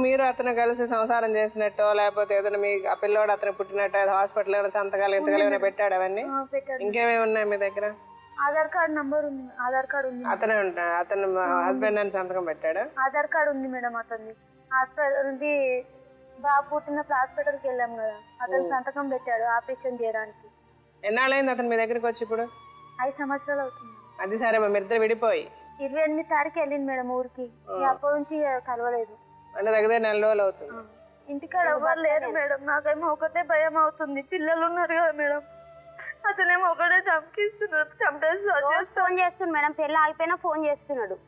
మీరు అతను కలిసి సంసారం చేసినట్టో లేకపోతే ఏదైనా మీ ఆ పిల్లోడు అతను పుట్టినట్టు హాస్పిటల్ ఏమైనా సంతకాలు ఇంతకాలు ఏమైనా పెట్టాడు అవన్నీ? ఇంకేమేమి ఉన్నాయి మీ దగ్గర? ఆధార్ కార్డు నంబర్ ఉంది, ఆధార్ కార్డు ఉంది. అతనే ఉంటాడు, అతను హస్బెండ్ అని సంతకం పెట్టాడు? ఆధార్ కార్డు ఉంది మేడం అతన్ని. హాస్పిటల్ నుండి బాబు పుట్టినప్పుడు హాస్పిటల్కి వెళ్ళాం కదా, అతను సంతకం పెట్టాడు ఆపరేషన్ చేయడానికి. ఎన్నాళ్ళైంది అతను మీ దగ్గరికి వచ్చి? ఇప్పుడు 5 సంవత్సరాలు అవుతుంది. అది సరే, మీ ఇద్దరు విడిపోయి 28 తారీఖు వెళ్ళింది మేడం ఊరికి, అప్పటి నుంచి కలవలేదు. అంటే దగ్గర 4 రోజులు అవుతుంది. ఇంటికాడ ఎవరు లేరు మేడం, నాకేమో ఒకటే భయం అవుతుంది, పిల్లలు ఉన్నారు కదా మేడం, అతనేమో ఒకటే చంపిస్తున్నాడు, చంపేస్తాడు. ఫోన్ చేస్తున్నాడు మేడం, పెళ్ళి ఆగిపోయినా ఫోన్ చేస్తున్నాడు,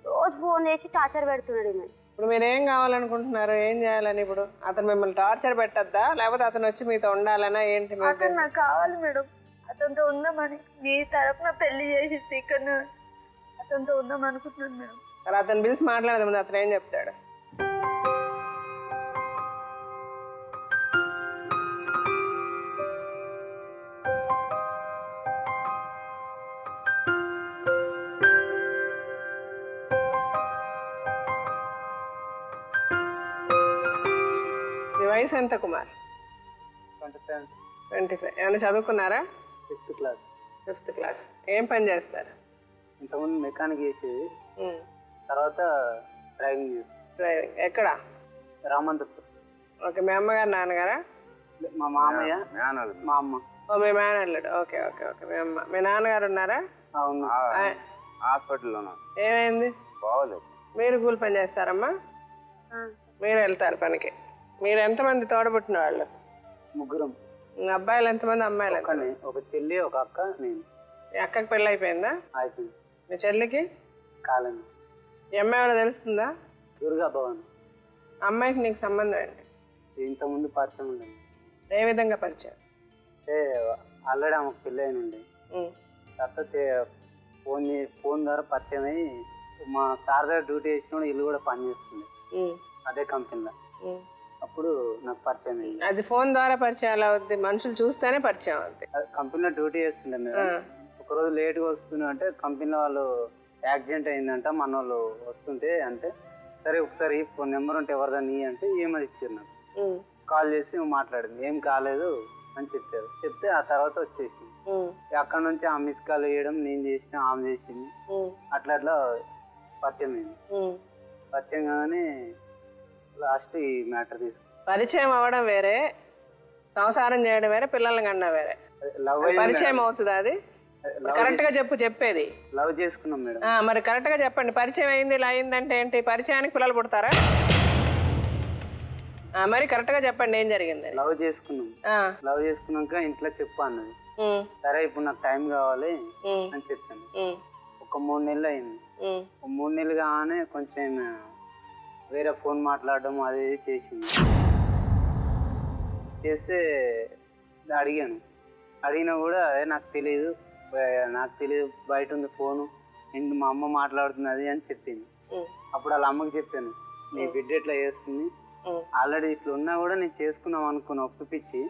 రోజు ఫోన్ చేసి టార్చర్ పెడుతున్నాడు. ఇప్పుడు మీరు ఏం కావాలనుకుంటున్నారు, ఏం చేయాలని? ఇప్పుడు అతను మిమ్మల్ని టార్చర్ పెట్టద్దా లేకపోతే అతను వచ్చి మీతో ఉండాలనా ఏంటి? అతను నాకు కావాలి మేడం, అతనితో ఉందామని, మీ తరపున పెళ్లి చేసి ఇక్కడ అతనితో ఉందాం అనుకుంటున్నాను మేడం. మరి అతను పిలిచి మాట్లాడదాం ముందు, అతను ఏం చెప్తాడు? మీ వయసు ఎంత కుమార్? 25. ఏమైనా చదువుకున్నారా? 5th class. 5th class. ఏం పని చేస్తారు? ఇంతకుముందు మెకానిక్ చేసేది, తర్వాత డ్రైవింగ్. డ్రైవింగ్ ఎక్కడ? రామంతపూర్. ఓకే, మీ అమ్మగారు నాన్నగారా? మా మామయ్య, మా అమ్మ. ఓ మీ మేనల్లుడు. Okay okay okay. మీ అమ్మ, మీ నాన్నగారు ఉన్నారా? అవును, హాస్పిటల్లో. ఏమైంది? బాగోలేదు. మీరు కూలి పని చేస్తారమ్మా? మీరు వెళ్తారు పనికి. మీరు ఎంతమంది తోడబుట్టిన వాళ్ళు? 3. అబ్బాయిలు ఎంతమంది, అమ్మాయిలు? ఒక చెల్లి, ఒక అక్క, నేను. మీ అక్కకి పెళ్ళి అయిపోయిందా? అయిపోయింది. మీ చెల్లికి కాలండి. ఈ అమ్మాయి ఎవరో తెలుస్తుందా? దుర్గా భవన్. అమ్మాయికి నీకు సంబంధం ఏంటి? ఇంతకుముందు పరిచయం ఉండండి. ఏ విధంగా పరిచయం? అంటే ఆల్రెడీ ఆమెకు పెళ్ళి అయినండి, కాకపోతే ఫోన్ ద్వారా పరిచయం అయ్యి మా సార్ దగ్గర డ్యూటీ చేసిన ఇల్లు కూడా పనిచేస్తుంది అదే కంపెనీలో. అప్పుడు నాకు పరిచయం అయింది. అది ఫోన్ ద్వారా పరిచయం ఎలా అవుద్ది? మనుషులు చూస్తేనే పరిచయం అవుద్ది. కంపెనీలో డ్యూటీ చేస్తుండే మేడం. ఒకరోజు లేట్గా వస్తున్నా అంటే కంపెనీలో వాళ్ళు యాక్సిడెంట్ అయిందంట మన వాళ్ళు వస్తుంటే అంటే సరే ఒకసారి ఫోన్ నెంబర్ ఉంటే ఎవరిదాన్ని అంటే ఏమది ఇచ్చారు నాకు. కాల్ చేసి మాట్లాడింది, ఏం కాలేదు అని చెప్పారు. చెప్తే ఆ తర్వాత వచ్చేసింది. అక్కడ నుంచి ఆ మిస్ కాల్ వేయడం నేను చేసిన, ఆమె చేసింది, అట్లా అట్లా పరిచయం అయింది. పరిచయం కాగానే లాస్ట్ ఈ మ్యాటర్ తీసుకు పరిచయం అవ్వడం వేరే, సంసారం చేయడం వేరే, పిల్లల్ని కన్నా వేరే. లవ్ పరిచయం అవుతుందా? అది కరెక్ట్ గా చెప్పేది. లవ్ చేసుకున్నాం మేడం. మరి కరెక్ట్ గా చెప్పండి. పరిచయం అయింది ఇలా అయిందంటే ఏంటి? పరిచయానికి పిల్లలు పుడతారా? మరి కరెక్ట్ గా చెప్పండి ఏం జరిగింది. లవ్ చేసుకున్నాం. లవ్ చేసుకున్నాక ఇంట్లో చెప్పు అన్నది. సరే ఇప్పుడు నాకు టైం కావాలి అని చెప్పాను. ఒక 3 నెలలు అయింది. 3 నెలలు కాగానే కొంచెం వేరే ఫోన్ మాట్లాడడం అది చేసింది. చేస్తే అడిగాను. అడిగినా కూడా అదే నాకు తెలియదు బయట ఉంది ఫోను, మా అమ్మ మాట్లాడుతున్నది అని చెప్పింది. అప్పుడు వాళ్ళ అమ్మకి చెప్పాను, నీ బిడ్డ ఇట్లా చేస్తుంది, ఆల్రెడీ ఇట్లా ఉన్నా కూడా నేను చేసుకున్నాం అనుకున్నా ఒప్పిపించి,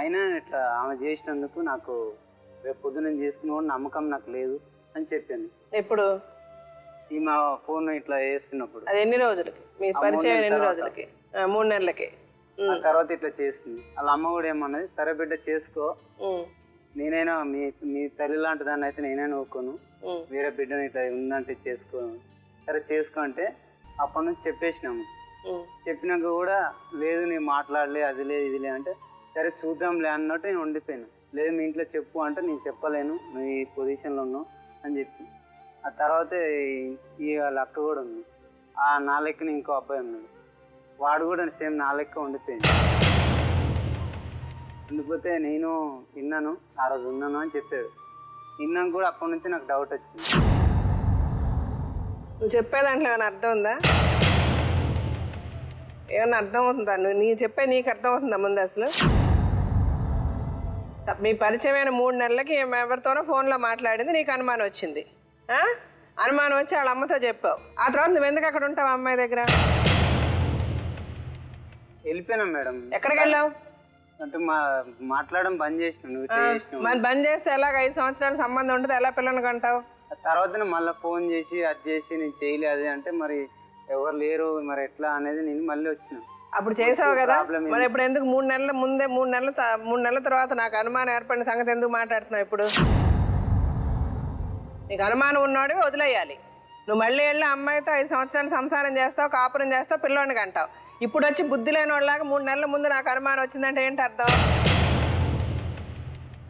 అయినా ఇట్లా ఆమె చేసినందుకు నాకు రేపు పొద్దున చేసుకున్న కూడా నమ్మకం నాకు లేదు అని చెప్పాను. ఎప్పుడు ఈ మా ఫోన్ ఇట్లా చేస్తున్నప్పుడు. అది ఎన్ని రోజులకి మీ పరిచయం? ఎన్ని రోజులకి? 3 నెలలకి. ఆ తర్వాత ఇట్లా చేస్తుంది. వాళ్ళ అమ్మ కూడా ఏమన్నది, సరే బిడ్డ చేసుకో, నేనైనా మీ తల్లి లాంటి దాన్ని అయితే నేనైనా ఊరుకోను, వేరే బిడ్డని ఇట్లా ఉందంటే చేసుకోను, సరే చేసుకో అంటే అప్పటి నుంచి చెప్పేసినాము. చెప్పినాక కూడా లేదు నేను మాట్లాడలే, అది లేదు ఇది లే అంటే సరే చూద్దాంలే అన్నట్టు నేను ఉండిపోయాను. లేదు మీ ఇంట్లో చెప్పు అంటే నేను చెప్పలేను, నువ్వు ఈ పొజిషన్లో ఉన్నావు అని చెప్పి. ఆ తర్వాత ఈ వాళ్ళ అక్క కూడా ఉంది. ఆ నా లెక్కన ఇంకో అబ్బాయి ఉన్నాడు, వాడు కూడా సేమ్ నా లెక్క ఉండిపోయింది. ఉండిపోతే నేను విన్నాను, ఆ రోజు ఉన్నాను అని చెప్పాడు. విన్నాక కూడా అప్పటి నుంచి నాకు డౌట్ వచ్చింది. నువ్వు చెప్పే దాంట్లో ఏమైనా అర్థం ఉందా? ఏమన్నా అర్థం అవుతుందా? నీ చెప్పే నీకు అర్థం అవుతుందా ముందు? అసలు మీ పరిచయమైన 3 నెలలకి ఎవరితోనో ఫోన్లో మాట్లాడింది, నీకు అనుమానం వచ్చింది. అనుమానం వచ్చి వాళ్ళ అమ్మతో చెప్పావు. ఆ తర్వాత నువ్వు ఎందుకు అక్కడ ఉంటావు అమ్మాయి దగ్గర? వెళ్ళిపోయినా మేడం. ఎక్కడికి వెళ్ళావు? అంటే మాట్లాడడం బంద్ చేసినాను. మరి బంద్ చేస్తే ఎలాగ 5 సంవత్సరాల సంబంధం ఉంటుంది, ఎలా పిల్లలు కంటావు? తర్వాత మళ్ళీ ఫోన్ చేసి అది చేసి నేను చేయలేదు అంటే మరి ఎవరు లేరు మరి ఎట్లా అనేది నేను మళ్ళీ వచ్చిన. అప్పుడు చేసావు కదా, మరి ఇప్పుడు ఎందుకు 3 నెలల ముందే 3 నెలల తర్వాత నాకు అనుమానం ఏర్పడిన సంగతి ఎందుకు మాట్లాడుతున్నావు ఇప్పుడు? నీకు అనుమానం ఉన్నాడు వదిలేయాలి. నువ్వు మళ్ళీ వెళ్ళి అమ్మాయితో 5 సంవత్సరాలు సంసారం చేస్తావు, కాపురం చేస్తావు, పిల్లోడికి అంటావు. ఇప్పుడు వచ్చి బుద్ధి లేని వాళ్ళలాగా 3 నెలల ముందు నాకు అనుమానం వచ్చిందంటే ఏంటి అర్థం?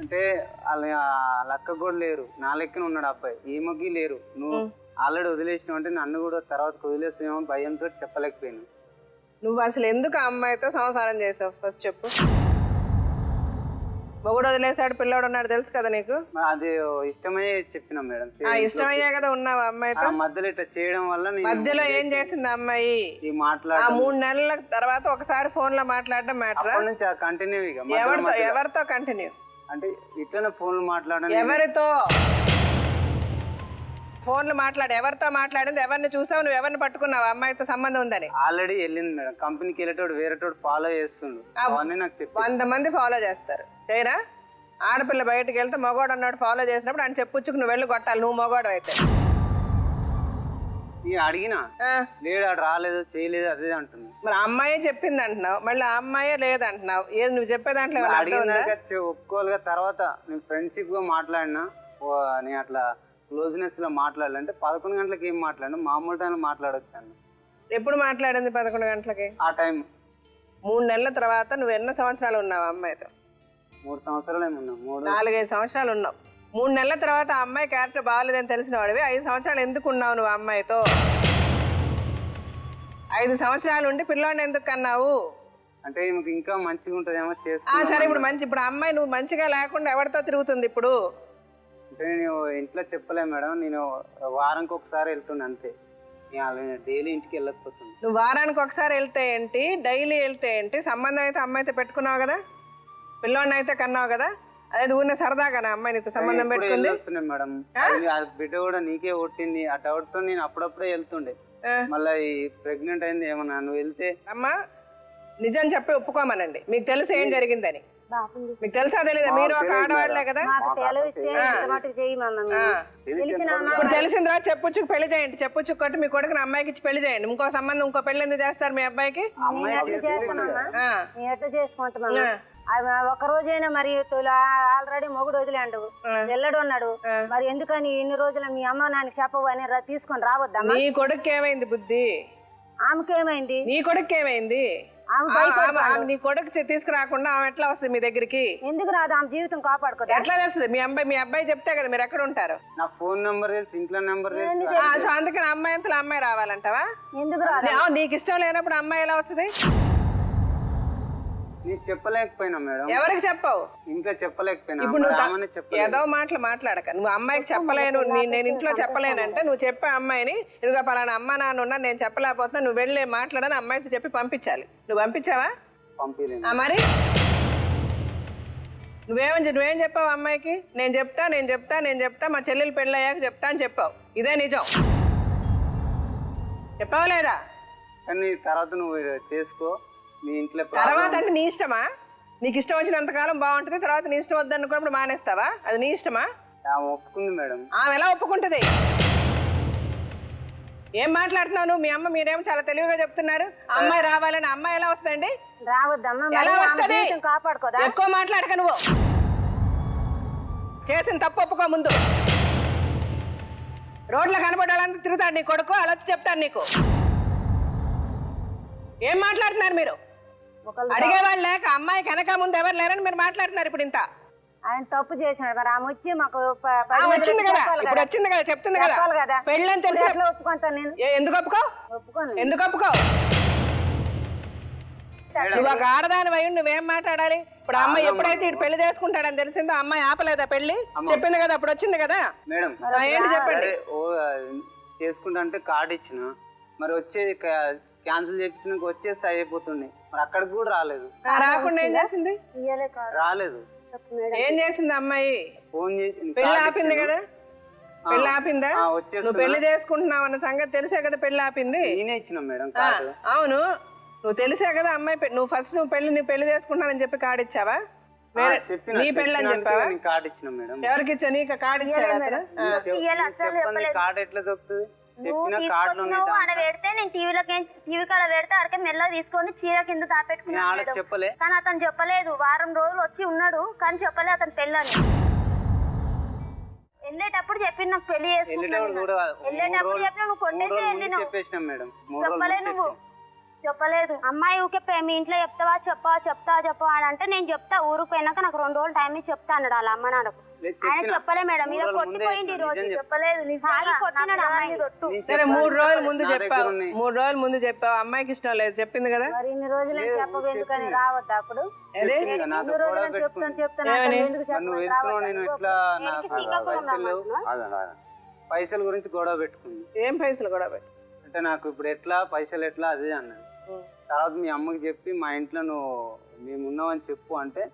అంటే వాళ్ళ అక్క కూడా లేరు, నా లెక్కన ఉన్నాడు అబ్బాయి, ఈమెకి లేరు. నువ్వు ఆల్రెడీ వదిలేసినావు అంటే నన్ను కూడా తర్వాత వదిలేస్తున్నామో భయంతో చెప్పలేకపోయాను. నువ్వు అసలు ఎందుకు ఆ అమ్మాయితో సంసారం చేసావు ఫస్ట్ చెప్పు. మొగుడు వదిలేసాడు, పిల్లోడు ఉన్నాడు తెలుసు కదా నీకు. అది ఇష్టమయ్యే చెప్పినా మేడం. ఇష్టమయ్యే కదా ఉన్నావు అమ్మాయితో. మధ్యలో ఇట్లా చేయడం వల్ల మధ్యలో ఏం చేసింది అమ్మాయి? ఆ 3 నెలల తర్వాత ఒకసారి ఫోన్ లో మాట్లాడడం మ్యాటర్ కంటిన్యూ. ఎవరితో కంటిన్యూ అంటే ఇట్లనే ఫోన్లు మాట్లాడడం. ఎవరితో ఫోన్లు మాట్లాడు? ఎవరితో మాట్లాడింది? ఎవరిని చూసావు? నువ్వు ఎవరిని పట్టుకున్నావు అమ్మాయితో సంబంధం ఉందని? ఆల్రెడీ వెళ్ళింది మేడం. కంపెనీకి వెళ్ళేటోడు వేరేటోడు ఫాలో చేస్తుండు. 100 మంది ఫాలో చేస్తారు, చేయరా? ఆడపిల్ల బయటకు వెళ్తే మగవాడు అన్నాడు ఫాలో చేసినప్పుడు అని చెప్పుచ్చుకు నువ్వు వెళ్ళి కొట్టాలి, నువ్వు మగవాడు అయితే. అడిగినా లేడు, ఆడు రాలేదు, చేయలేదు, అదే అంటుంది. మరి అమ్మాయే చెప్పింది అంటున్నావు, మళ్ళీ ఆ అమ్మాయే లేదంటున్నావు. ఏది నువ్వు చెప్పే దాంట్లో ఒప్పుకోలుగా. తర్వాత నేను ఫ్రెండ్షిప్ గా మాట్లాడినా, నేను అట్లా క్లోజ్నెస్ లో మాట్లాడాలంటే 11 గంటలకి ఏం మాట్లాడినా మామూలు టైంలో మాట్లాడొచ్చాను. ఎప్పుడు మాట్లాడింది? 11 గంటలకి. ఆ టైం 3 నెలల తర్వాత నువ్వు ఎన్ని సంవత్సరాలు ఉన్నావు అమ్మాయితో? 3 సంవత్సరాలు ఏమన్నా, 4-5 సంవత్సరాలు ఉన్నావు. 3 నెలల తర్వాత ఆ అమ్మాయి క్యారెక్టర్ బాగాలేదని తెలిసిన వాడివి 5 సంవత్సరాలు ఎందుకు ఉన్నావు నువ్వు అమ్మాయితో? 5 సంవత్సరాలు ఉండి పిల్లోడిని ఎందుకు కన్నావు? అంటే ఇంకా మంచిగా ఉంటుందేమో సరే ఇప్పుడు అమ్మాయి నువ్వు మంచిగా లేకుండా ఎవరితో తిరుగుతుంది ఇప్పుడు? అంటే నేను ఇంట్లో చెప్పలే మేడం, నేను వారానికి ఒకసారి వెళ్తున్నా అంతే, డైలీ ఇంటికి వెళ్ళకపోతుంది. నువ్వు వారానికి ఒకసారి వెళ్తే ఏంటి, డైలీ వెళ్తే ఏంటి? సంబంధం అయితే అమ్మాయితో పెట్టుకున్నావు కదా, పిల్లోడిని అయితే కన్నావు కదా, అదే ఊరినే సరదాగా అమ్మాయి నీతో సంబంధం పెట్టుకుంది మేడం. బిడ్డ కూడా నీకే కొట్టింది, ఆ డౌట్ తో నేను అప్పుడప్పుడే వెళ్తుండే. మళ్ళీ ప్రెగ్నెంట్ అయింది ఏమన్నా నువ్వు వెళ్తే. అమ్మా నిజం చెప్పి ఒప్పుకోమనండి. మీకు తెలుసు ఏం జరిగిందని. మీకు తెలుసా తెలీదా? మీరు ఒక ఆడవాళ్లే కదా. ఇప్పుడు తెలిసిన తర్వాత చెప్పుచ్చు పెళ్లి చేయండి. చెప్పుచ్చు కొట్టి మీ కొడుకుని అమ్మాయికి ఇచ్చి పెళ్లి చేయండి. ఇంకో సంబంధం ఇంకో పెళ్లి ఎందుకు చేస్తారు మీ అబ్బాయికి? ఎట్లా చేసుకుంటాం? ఒక రోజైనా మరి ఆల్రెడీ మొగుడు వదిలేండు, వెళ్ళడు అన్నాడు. మరి ఎందుకని ఇన్ని రోజులు మీ అమ్మ నాన్న చెప్పవు అని తీసుకొని రావద్దా? నీ కొడుకు ఏమైంది బుద్ధి? ఆమెకి ఏమైంది? నీ కొడుకు ఏమైంది? నీ కొడుకు తీసుకురాకుండా ఆమె ఎట్లా వస్తుంది మీ దగ్గరికి? ఎందుకు రాదు? ఆమె జీవితం కాపాడుకోదు. ఎట్లా తెలుస్తుంది? మీ అబ్బాయి చెప్తే కదా మీరు ఎక్కడ ఉంటారు. నా ఫోన్ నెంబర్ తెలుసు, ఇంట్లో నెంబర్ సో అందుకని అమ్మాయి అంతలో అమ్మాయి రావాలంటావా? ఎందుకు రాదు? నీకు ఇష్టం లేనప్పుడు అమ్మాయి ఎలా వస్తుంది? నీకు చెప్పలేకపోయినా మేడం. ఎవరికి చెప్పావు? ఇంకా చెప్పలేకపోయినా. ఇప్పుడు నువ్వు ఏదో మాటలు మాట్లాడక. నువ్వు అమ్మాయికి చెప్పలేను, నేను ఇంట్లో చెప్పలేనంటే నువ్వు చెప్పే అమ్మాయిని ఇదిగో పలానా అమ్మ నాన్న ఉన్నా నేను చెప్పలేకపోతున్నా, నువ్వు వెళ్ళి మాట్లాడని అమ్మాయితో చెప్పి పంపించాలి. నువ్వు పంపించావా? పంపించలేదు. మరి నువ్వేం చెప్పావు అమ్మాయికి? నేను చెప్తా మా చెల్లెలు పెళ్ళయ్యాక చెప్తా అని చెప్పావు. ఇదే నిజం. చెప్పావా లేదా? కానీ తర్వాత నువ్వు చేసుకో, మీ ఇంట్లో తర్వాత అంటే నీ ఇష్టమా? నీకు ఇష్టం వచ్చినంత కాలం బాగుంటుంది, తర్వాత నీ ఇష్టం వద్దనుకున్నప్పుడు మానేస్తావా? అది నీ ఇష్టమా? ఒప్పుకుంది మేడం. ఆమె ఎలా ఒప్పుకుంటది? ఏం మాట్లాడుతున్నావు నువ్వు? మీ అమ్మ మీరేమో చాలా తెలివిగా చెప్తున్నారు. అమ్మాయి రావాలని. అమ్మాయి ఎలా వస్తుందండి? రావద్దమ్మా. ఎలా వస్తుంది? కాపాడుకోదా? ఎక్కువ మాట్లాడక. నువ్వు చేసిన తప్పు ఒప్పుకో ముందు. రోడ్లో కనపడాలంటే తిరుగుతాడు నీ కొడుకు, అలా వచ్చి చెప్తాడు నీకు. ఏం మాట్లాడుతున్నారు మీరు? అడిగేవాళ్ళు లేక అమ్మాయి కనుక ముందు ఎవరు లేరని మీరు మాట్లాడుతున్నారు. ఇప్పుడు ఇంత ఆయన తప్పు చేసినాడు. మరి ఆమె వచ్చి మాకు వచ్చింది కదా, ఇప్పుడు వచ్చింది కదా, చెప్తుంది కదా పెళ్ళని తెలిసి ఒప్పుకుంటాను నేను. ఎందుకు ఒప్పుకో? ఎందుకు ఒప్పుకో? నువ్వు ఒక ఆడదాని వై నువ్వేం మాట్లాడాలి? ఇప్పుడు అమ్మాయి ఎప్పుడైతే ఇటు పెళ్లి చేసుకుంటాడని తెలిసిందో అమ్మాయి ఆపలేదా పెళ్లి? చెప్పింది కదా, అప్పుడు వచ్చింది కదా. మేడం ఏంటి చెప్పండి. చేసుకుంటా అంటే కార్డు ఇచ్చిన, మరి వచ్చేది క్యాన్సిల్ చేయించినాక వచ్చేస్తే అయిపోతుంది. మరి అక్కడికి కూడా రాలేదు. రాకుండా ఏం చేసింది? రాలేదు. ఏం చేసింది అమ్మాయి? ఫోన్ చేసి పెళ్లి ఆపింది కదా. పెళ్లి ఆపిందా? నువ్వు పెళ్లి చేసుకుంటున్నావు అన్న సంగతి తెలిసే కదా పెళ్లి ఆపింది. నేనే ఇచ్చిన మేడం. అవును, నువ్వు తెలిసే కదా అమ్మాయి. నువ్వు ఫస్ట్ నువ్వు పెళ్లి చేసుకుంటున్నానని చెప్పి కార్డు ఇచ్చావా? నీ పెళ్లి అని చెప్పావా? కార్డు ఇచ్చిన మేడం. ఎవరికి ఇచ్చా? నీకు కార్డు ఇచ్చాడు అతను. కార్డు ఎట్లా దొరుకుతుంది? పెడితే నేను టీవీ కాడ పెడితే అరకే మెల్ల తీసుకొని చీర కింద దాపెట్టుకున్నాను. కానీ అతను చెప్పలేదు. వారం రోజులు వచ్చి ఉన్నాడు కానీ చెప్పలే అతను పెళ్ళని. వెళ్ళేటప్పుడు చెప్పి నాకు పెళ్లి వెళ్ళేటప్పుడు చెప్పిన నువ్వు కొట్టేసి వెళ్ళినావు. చెప్పలే నువ్వు, చెప్పలేదు. అమ్మాయి ఊకే మీ ఇంట్లో చెప్తావా అని అంటే నేను చెప్తా, ఊరికి పోయినాక నాకు 2 రోజులు టైం ఇచ్చి చెప్తా అన్నాడు వాళ్ళ అమ్మ నాన్నకు. ఆయన చెప్పలే మేడం, మీద కొట్టిపోయింది. ఈ రోజు చెప్పలేదు. కొట్టినాడు అమ్మాయి. సరే 3 రోజుల ముందు చెప్పావు. 3 రోజుల ముందు చెప్పావు. అమ్మాయికి ఇష్టం లేదు చెప్పింది కదా. మరి ఇన్ని రోజులు చెప్పబెందుకని రావద్దా? అప్పుడు పైసల గురించి గొడవ పెట్టుకుంది. ఏం పైసలు గొడవ పెట్టు? అంటే నాకు ఇప్పుడు ఎట్లా పైసలు ఎట్లా అదే అన్నది. తర్వాత మీ అమ్మకి చెప్పి మా ఇంట్లో నువ్వు మేము ఉన్నామని చెప్పు అంటే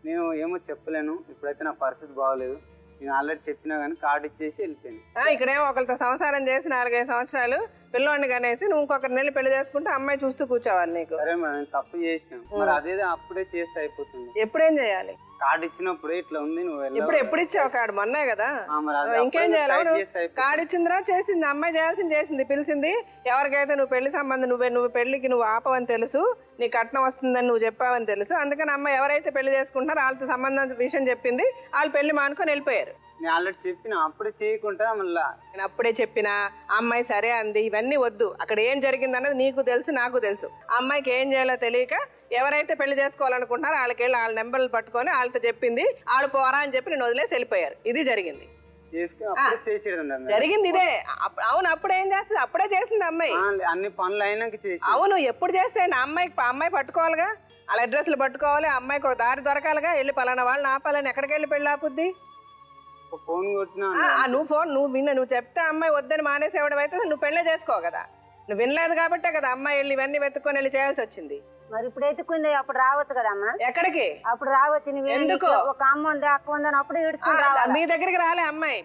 నేను ఏమో చెప్పలేను, ఇప్పుడైతే నా పరిస్థితి బాగోలేదు, నేను ఆల్రెడీ చెప్పినా కానీ కార్డు ఇచ్చేసి వెళ్ళిపోయాను. ఇక్కడేమో ఒకరితో సంసారం చేసి 4-5 సంవత్సరాలు పిల్లోడిని కనేసి నువ్వు ఇంకొకరి నెల పెళ్లి చేసుకుంటే అమ్మాయి చూస్తూ కూర్చోవాలి నీకు. సరే మేడం, తప్పు చేసినాం, మరి అదే అప్పుడే చేస్తే అయిపోతుంది. ఎప్పుడేం చేయాలి? కార్డు ఇచ్చినప్పుడే ఇట్లా ఉంది. నువ్వు ఎప్పుడు ఇచ్చావు కార్డు? మొన్నే కదా. ఇంకేం చేయాలి? కార్డు ఇచ్చిందిరా చేసింది అమ్మాయి, చేయాల్సింది చేసింది, పిలిచింది. ఎవరికైతే నువ్వు పెళ్లి సంబంధం నువ్వు పెళ్లికి నువ్వు ఆపవని తెలుసు, నీ కట్నం వస్తుందని నువ్వు చెప్పావని తెలుసు, అందుకని అమ్మాయి ఎవరైతే పెళ్లి చేసుకుంటున్నారో వాళ్ళతో సంబంధం విషయం చెప్పింది, వాళ్ళు పెళ్లి మానుకొని వెళ్ళిపోయారు. నేను ఆల్రెడీ చెప్పిన, అప్పుడే చేయకుండా మళ్ళా నేను అప్పుడే చెప్పినా అమ్మాయి సరే అంది. ఇవన్నీ వద్దు, అక్కడ ఏం జరిగింది అన్నది నీకు తెలుసు నాకు తెలుసు. అమ్మాయికి ఏం చేయాలో తెలియక ఎవరైతే పెళ్లి చేసుకోవాలనుకుంటున్నారో వాళ్ళకి వెళ్ళి వాళ్ళ నెంబర్లు పట్టుకొని వాళ్ళతో చెప్పింది, వాళ్ళు పోరా అని చెప్పి నేను వదిలేసి వెళ్ళిపోయారు. ఇది జరిగింది. జరిగింది ఇదే. అవును, అప్పుడు ఏం చేస్తుంది? అప్పుడే చేసింది అమ్మాయి. అన్ని పనులు అయినాక. అవును, ఎప్పుడు చేస్తాయండి? అమ్మాయి పట్టుకోవాలిగా, వాళ్ళ అడ్రస్లు పట్టుకోవాలి, అమ్మాయికి ఒక దారి దొరకాలిగా. వెళ్ళి పలానా వాళ్ళని ఆపాలని ఎక్కడికి వెళ్ళి పెళ్లి ఆపుద్ది? ఫోన్ కొట్టినా నువ్వు చెప్తే అమ్మాయి వద్దని మానేసేవాడు అయితే నువ్వు పెళ్లే చేసుకో కదా. నువ్వు వినలేదు కాబట్టే కదా అమ్మాయి వెళ్ళి ఇవన్నీ వెతుక్కొని వెళ్ళి చేయాల్సి వచ్చింది. మరి ఇప్పుడు ఎత్తుకుంది అప్పుడు రావచ్చు కదమ్మా. ఎక్కడికి? అప్పుడు రావచ్చు. ఎందుకు? ఒక అమ్మ ఉంది అక్క ఉందని అప్పుడు ఇడుచుకుని రావాలి. మీ దగ్గరికి రాలే అమ్మాయి.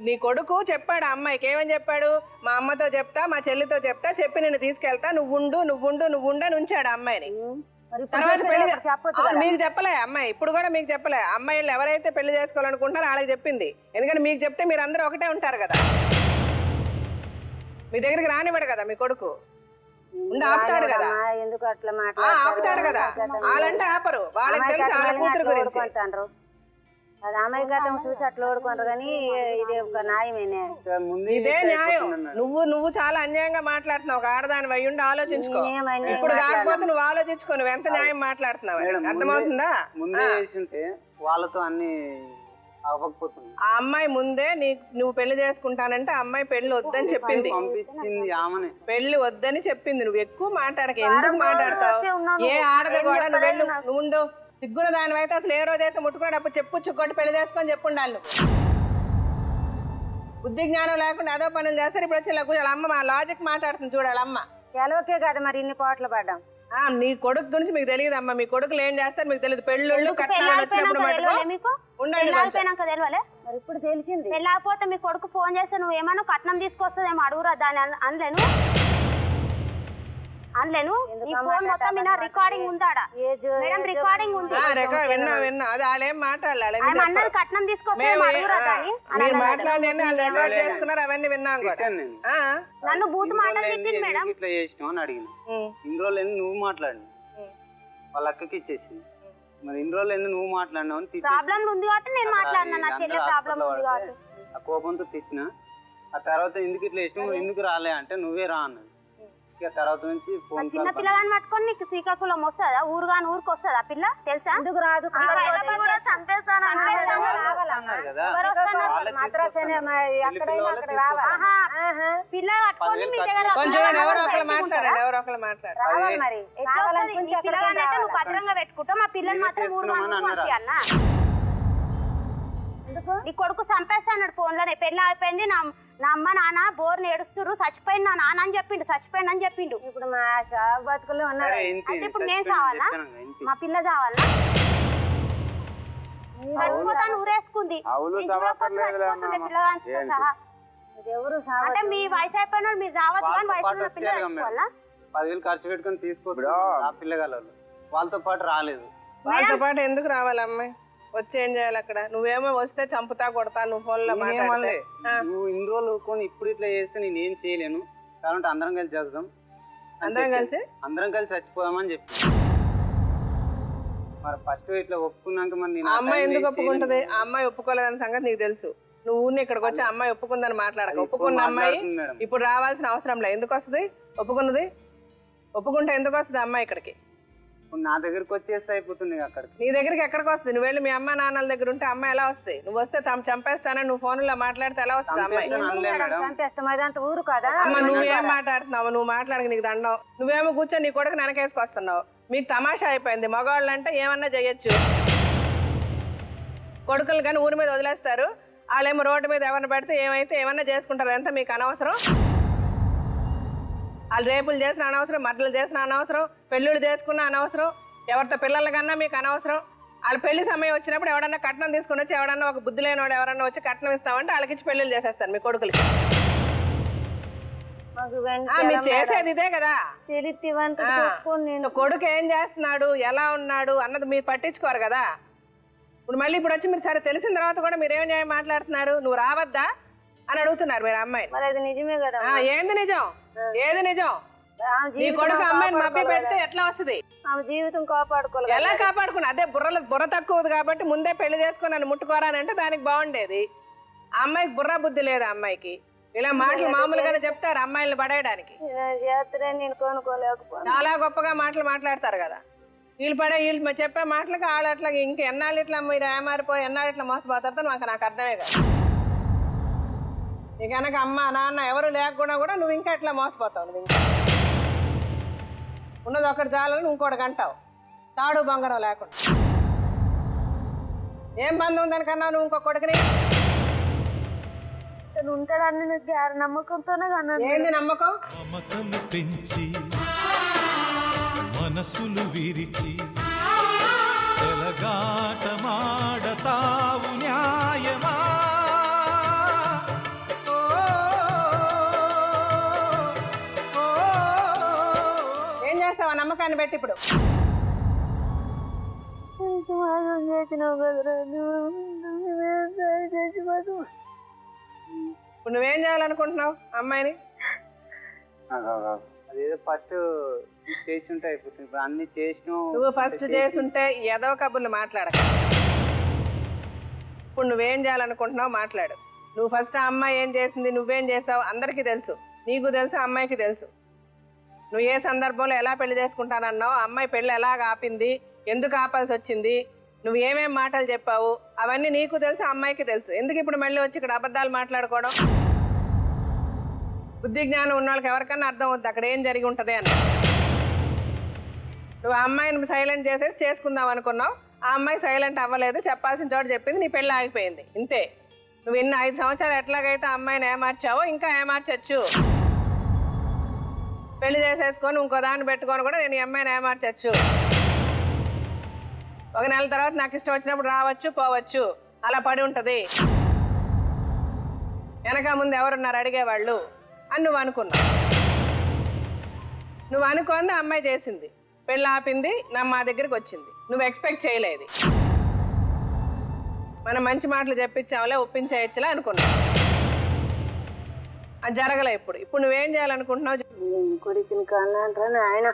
నీ కొడుకు చెప్పాడు అమ్మాయికి. ఏమని చెప్పాడు? మా అమ్మతో చెప్తా, మా చెల్లితో చెప్తా, చెప్పి నిన్ను తీసుకెళ్తా, నువ్వుండు అని ఉంచాడు అమ్మాయిని. తర్వాత పెళ్లి మీకు చెప్పలే అమ్మాయి. ఇప్పుడు కూడా మీకు చెప్పలే. అమ్మాయిలు ఎవరైతే పెళ్లి చేసుకోవాలనుకుంటున్నారో వాళ్ళకి చెప్పింది. ఎందుకంటే మీకు చెప్తే మీరు అందరూ ఒకటే ఉంటారు కదా. మీ దగ్గరికి రానివ్వడు కదా మీ కొడుకు. ఆపుతాడు కదా. ఎందుకు అట్లా ఆపుతాడు కదా. వాళ్ళంటే ఆపరు. వాళ్ళకి తెలుసు వాళ్ళ కూతురు గురించి. అది అమాయకత్వం చూసి అట్లా ఓడుకుంటారు. కానీ ఇదే ఒక న్యాయమేనే. ఇదే న్యాయం. నువ్వు చాలా అన్యాయంగా మాట్లాడుతున్నావు. ఒక ఆడదాని అయ్యుండి ఆలోచించుకో. ఇప్పుడు కాకపోతే నువ్వు ఆలోచించుకో. నువ్వు ఎంత న్యాయం మాట్లాడుతున్నావు. అర్థమవుతుందా? ముందే చేసింటే వాళ్ళతో అన్ని అవ్వకపోతుంది. ఆ అమ్మాయి ముందే నువ్వు పెళ్లి చేసుకుంటానంటే ఆ అమ్మాయి పెళ్లి వద్దని చెప్పింది. పంపించింది ఆమెనే. పెళ్లి వద్దని చెప్పింది. నువ్వు ఎక్కువ మాట్లాడక. ఎందుకు మాట్లాడతావు? ఏ ఆడది కూడా నువ్వు ఉండు. సిగ్గున దానివైతే అసలు ఏ రోజైతే ముట్టుకున్నాడు అప్పుడు చెప్పు చుక్కొట్టి పెళ్లి చేసుకొని చెప్పుండాలి. నువ్వు బుద్ధి జ్ఞానం లేకుండా అదో పనులు చేస్తారు. ఇప్పుడు వచ్చి ఇలా కూర్చోాలి. అమ్మ మా లాజిక్ మాట్లాడుతుంది చూడాలి. అమ్మ ఎలవకే కదా మరి ఇన్ని పాటలు పడ్డాం. నీ కొడుకు గురించి మీకు తెలియదు అమ్మ. మీ కొడుకులు ఏం చేస్తారు మీకు తెలియదు. పెళ్ళిళ్ళు కట్నాలు వచ్చినప్పుడు ఉండండి. మరి ఇప్పుడు తెలిసింది. వెళ్ళకపోతే మీ కొడుకు ఫోన్ చేస్తే నువ్వు ఏమన్నా కట్నం తీసుకొస్తుందేమో అడుగురా. దాని అనలేను మొత్తం రికార్డింగ్ ఉందాడా? మేడం రికార్డింగ్ ఉంది. విన్నా అది వాళ్ళేం మాట్లాడాలి. కట్నం తీసుకొస్తే రికార్డ్ చేసుకున్నారు. అవన్నీ విన్నాం కూడా. నన్ను బూత్ మాట్లాడింది మేడం. ఇట్లా చేసినావు అని అడిగిన. ఇన్ని రోజులు ఎందుకు నువ్వు మాట్లాడి వాళ్ళ అక్కకి ఇచ్చేసింది. మరి ఇన్ని రోజులు ఎందుకు నువ్వు మాట్లాడినావు అని ప్రాబ్లం ఉంది కాబట్టి నేను మాట్లాడినా. నా చెల్లె ప్రాబ్లం ఉంది కాబట్టి ఆ కోపంతో తిట్టిన. ఆ తర్వాత ఎందుకు ఇట్లా చేసినావు, ఎందుకు రాలే అంటే నువ్వే రా అన్నది. తర్వాత నుంచి చిన్న పిల్లగాని పట్టుకొని నీకు శ్రీకాకుళం వస్తుందా? ఊరుగాని ఊరికి వస్తుందా పిల్ల? తెలుసా? ఎందుకు రాదు? పిల్ల పట్టుకొని మీ దగ్గర నువ్వు భద్రంగా పెట్టుకుంటావు. మా పిల్లలు మాత్రం ఊరుగాని అన్నా. నీ కొడుకు చంపేస్తా అన్నాడు ఫోన్ లోనే. పెళ్లి అయిపోయింది. నా అమ్మ నాన్న బోర్ని ఏడుస్తున్నారు. చచ్చిపోయింది నా నాన్న అని చెప్పిండు. ఇప్పుడు మా బతుకులు ఉన్నారు. అంటే ఇప్పుడు నేను చావాలా? మా పిల్ల చావాలా? చచ్చిపోతాను ఊరేసుకుంది. అంటే మీ వయసు అయిపోయిన మీరు చావద్దు కానీ వయసు పిల్లలు 10,000 ఖర్చు పెట్టుకుని తీసుకొస్తా ఆ పిల్లగాళ్ళు. వాళ్ళతో పాటు రాలేదు. వాళ్ళతో పాటు ఎందుకు రావాలి అమ్మాయి? వచ్చి ఏం చేయాలి అక్కడ? నువ్వేమో వస్తే చంపుతా కొడతా నువ్వు ఫోన్ లో మాట్లాడలే. నువ్వు ఇన్ని రోజులు కొని ఇప్పుడు ఇట్లా చేస్తే నేనేం చేయలేను కాబట్టి అందరం కలిసి చేద్దాం. అందరం కలిసి చచ్చిపోదామని చెప్పి మరి ఫస్ట్ ఇట్లా ఒప్పుకున్నాక మరి అమ్మాయి ఎందుకు ఒప్పుకుంటది? ఆ అమ్మాయి ఒప్పుకోలేదన్న సంగతి నీకు తెలుసు. నువ్వు ఇక్కడికి వచ్చి అమ్మాయి ఒప్పుకుందని మాట్లాడక. ఒప్పుకున్న అమ్మాయి ఇప్పుడు రావాల్సిన అవసరం లేదు. ఎందుకు వస్తుంది? ఒప్పుకుంటే ఎందుకు వస్తుంది అమ్మాయి ఇక్కడికి? నా దగ్గరికి వచ్చేస్తే అయిపోతుంది. అక్కడికి నీ దగ్గరికి ఎక్కడికి వస్తుంది? నువ్వు వెళ్ళి మీ అమ్మ నాన్నల దగ్గర ఉంటే అమ్మాయి ఎలా వస్తాయి? నువ్వు వస్తే చంపేస్తానని నువ్వు ఫోన్ లో మాట్లాడితే ఎలా వస్తుంది అమ్మాయి? ఊరు కదా అమ్మ నువ్వేం మాట్లాడుతున్నావు? నువ్వు మాట్లాడక నీకు దండం. నువ్వేమో కూర్చొని నీ కొడుకు వెనకేసుకొస్తున్నావు. మీకు తమాషా అయిపోయింది. మగవాళ్ళు అంటే ఏమన్నా చెయ్యొచ్చు. కొడుకులు కానీ ఊరి మీద వదిలేస్తారు. వాళ్ళేమో రోడ్డు మీద ఎవరిని పెడితే ఏమన్నా చేసుకుంటారు. ఎంత మీకు అనవసరం? వాళ్ళు రేపులు చేసిన అనవసరం, మర్డర్లు చేసిన అనవసరం, పెళ్ళిళ్ళు చేసుకున్న అనవసరం, ఎవరితో పిల్లల కన్నా మీకు అనవసరం. వాళ్ళ పెళ్లి సమయం వచ్చినప్పుడు ఎవడన్నా కట్నం తీసుకుని వచ్చి ఎవడన్నా ఒక బుద్ధి లేనివాడు ఎవరన్నా వచ్చి కట్నం ఇస్తామంటే వాళ్ళకి ఇచ్చి పెళ్లిళ్ళు చేసేస్తారు మీ కొడుకులకి. మీరు చేసేది ఇదే కదా. కొడుకు ఏం చేస్తున్నాడు, ఎలా ఉన్నాడు అన్నది మీరు పట్టించుకోరు కదా. ఇప్పుడు వచ్చి మీరు సరే తెలిసిన తర్వాత కూడా మీరేం న్యాయం మాట్లాడుతున్నారు? నువ్వు రావద్దా అని అడుగుతున్నారు మీరు అమ్మాయిని. నిజమే కదా. ఏంది నిజం? ఏది నిజం? నీ కొడుకు అమ్మాయిని మభ్య పెడితే ఎట్లా వస్తుంది? జీవితం కాపాడుకోవాలి. ఎలా కాపాడుకున్నా? అదే బుర్ర తక్కువది కాబట్టి ముందే పెళ్లి చేసుకుని నన్ను ముట్టుకోరానంటే దానికి బాగుండేది. ఆ అమ్మాయికి బుర్ర బుద్ధి లేదు. అమ్మాయికి ఇలా మాటలు మామూలుగానే చెప్తారు అమ్మాయిల్ని పడేయడానికి. చాలా గొప్పగా మాటలు మాట్లాడతారు కదా. వీళ్ళు చెప్పే మాటలకు వాళ్ళు అట్లా ఇంక ఎన్నాళ్ళు ఇట్లా మీరు ఏమారిపోయి ఎన్నాళ్ళు ఇట్లా మోసపోతారో నాకు అర్థమే కదా. నీకు కనుక అమ్మ నాన్న ఎవరు లేకుండా కూడా నువ్వు ఇంకా ఎట్లా మోసపోతావు. నువ్వు ఇంకా ఉన్నది ఒకటి చాలని ఇంకోటి అంటావు. తాడు బంగారం లేకుండా ఏం బంధం ఉందనికన్నా నువ్వు ఇంకొకటికి ఇతను ఉంటాడని నమ్మకంతోనే కన్నాను. ఏంది నమ్మకం? మమతను పెంచి మనసులు విరిచి చెలగాటమాడతావు న్యాయమా? ఓ, ఓ, ఏం చేస్తావు ఆ నమ్మకాన్ని పెట్టి ఇప్పుడు? ఎంత మోసం చేసినావు కదరా చచ్చిపోతు. ఇప్పుడు నువ్వేం చేయాలనుకుంటున్నావు అమ్మాయిని? అదేదో ఫస్ట్ చేసి ఉంటే అయిపోతుంది. ఇప్పుడు అన్ని చేసినావు. నువ్వు ఫస్ట్ చేసుంటే ఏదో కబుర్లు మాట్లాడక. ఇప్పుడు నువ్వేం చేయాలనుకుంటున్నావు మాట్లాడు. నువ్వు ఫస్ట్ ఆ అమ్మాయి ఏం చేసింది, నువ్వేం చేస్తావు అందరికీ తెలుసు. నీకు తెలుసు, అమ్మాయికి తెలుసు. నువ్వు ఏ సందర్భంలో ఎలా పెళ్లి చేసుకుంటానన్నావు, ఆ అమ్మాయి పెళ్ళి ఎలాగ ఆపింది, ఎందుకు ఆపాల్సి వచ్చింది, నువ్వు ఏమేం మాటలు చెప్పావు, అవన్నీ నీకు తెలుసు, అమ్మాయికి తెలుసు. ఎందుకు ఇప్పుడు మళ్ళీ వచ్చి ఇక్కడ అబద్ధాలు మాట్లాడుకోవడం? బుద్ధి జ్ఞానం ఉన్న వాళ్ళకి ఎవరికన్నా అర్థం అవుతుంది అక్కడ ఏం జరిగి ఉంటుంది అని. నువ్వు ఆ అమ్మాయిని సైలెంట్ చేసేసి చేసుకుందాం అనుకున్నావు, ఆ అమ్మాయి సైలెంట్ అవ్వలేదు, చెప్పాల్సిన చోట చెప్పింది, నీ పెళ్ళి ఆగిపోయింది. ఇంతే. నువ్వు ఇన్ని 5 సంవత్సరాలు ఎట్లాగైతే ఆ అమ్మాయిని ఏమార్చావో ఇంకా ఏమార్చచ్చు. పెళ్లి చేసేసుకొని ఇంకో దాన్ని పెట్టుకొని కూడా నేను ఈ అమ్మాయిని ఏమార్చచ్చు. 1 నెల తర్వాత నాకు ఇష్టం వచ్చినప్పుడు రావచ్చు పోవచ్చు, అలా పడి ఉంటుంది. వెనక ముందు ఎవరున్నారు అడిగేవాళ్ళు అని నువ్వు అనుకున్నావు. నువ్వు అనుకోండి అమ్మాయి చేసింది, పెళ్ళి ఆపింది, మా దగ్గరికి వచ్చింది. నువ్వు ఎక్స్పెక్ట్ చేయలేదు. మనం మంచి మాటలు చెప్పించావులే, ఒప్పించేయచ్చులే అనుకున్నావు. అది జరగలే. ఇప్పుడు నువ్వేం చేయాలనుకుంటున్నావు? కొడుకుని కన్నా అంటారా ఆయన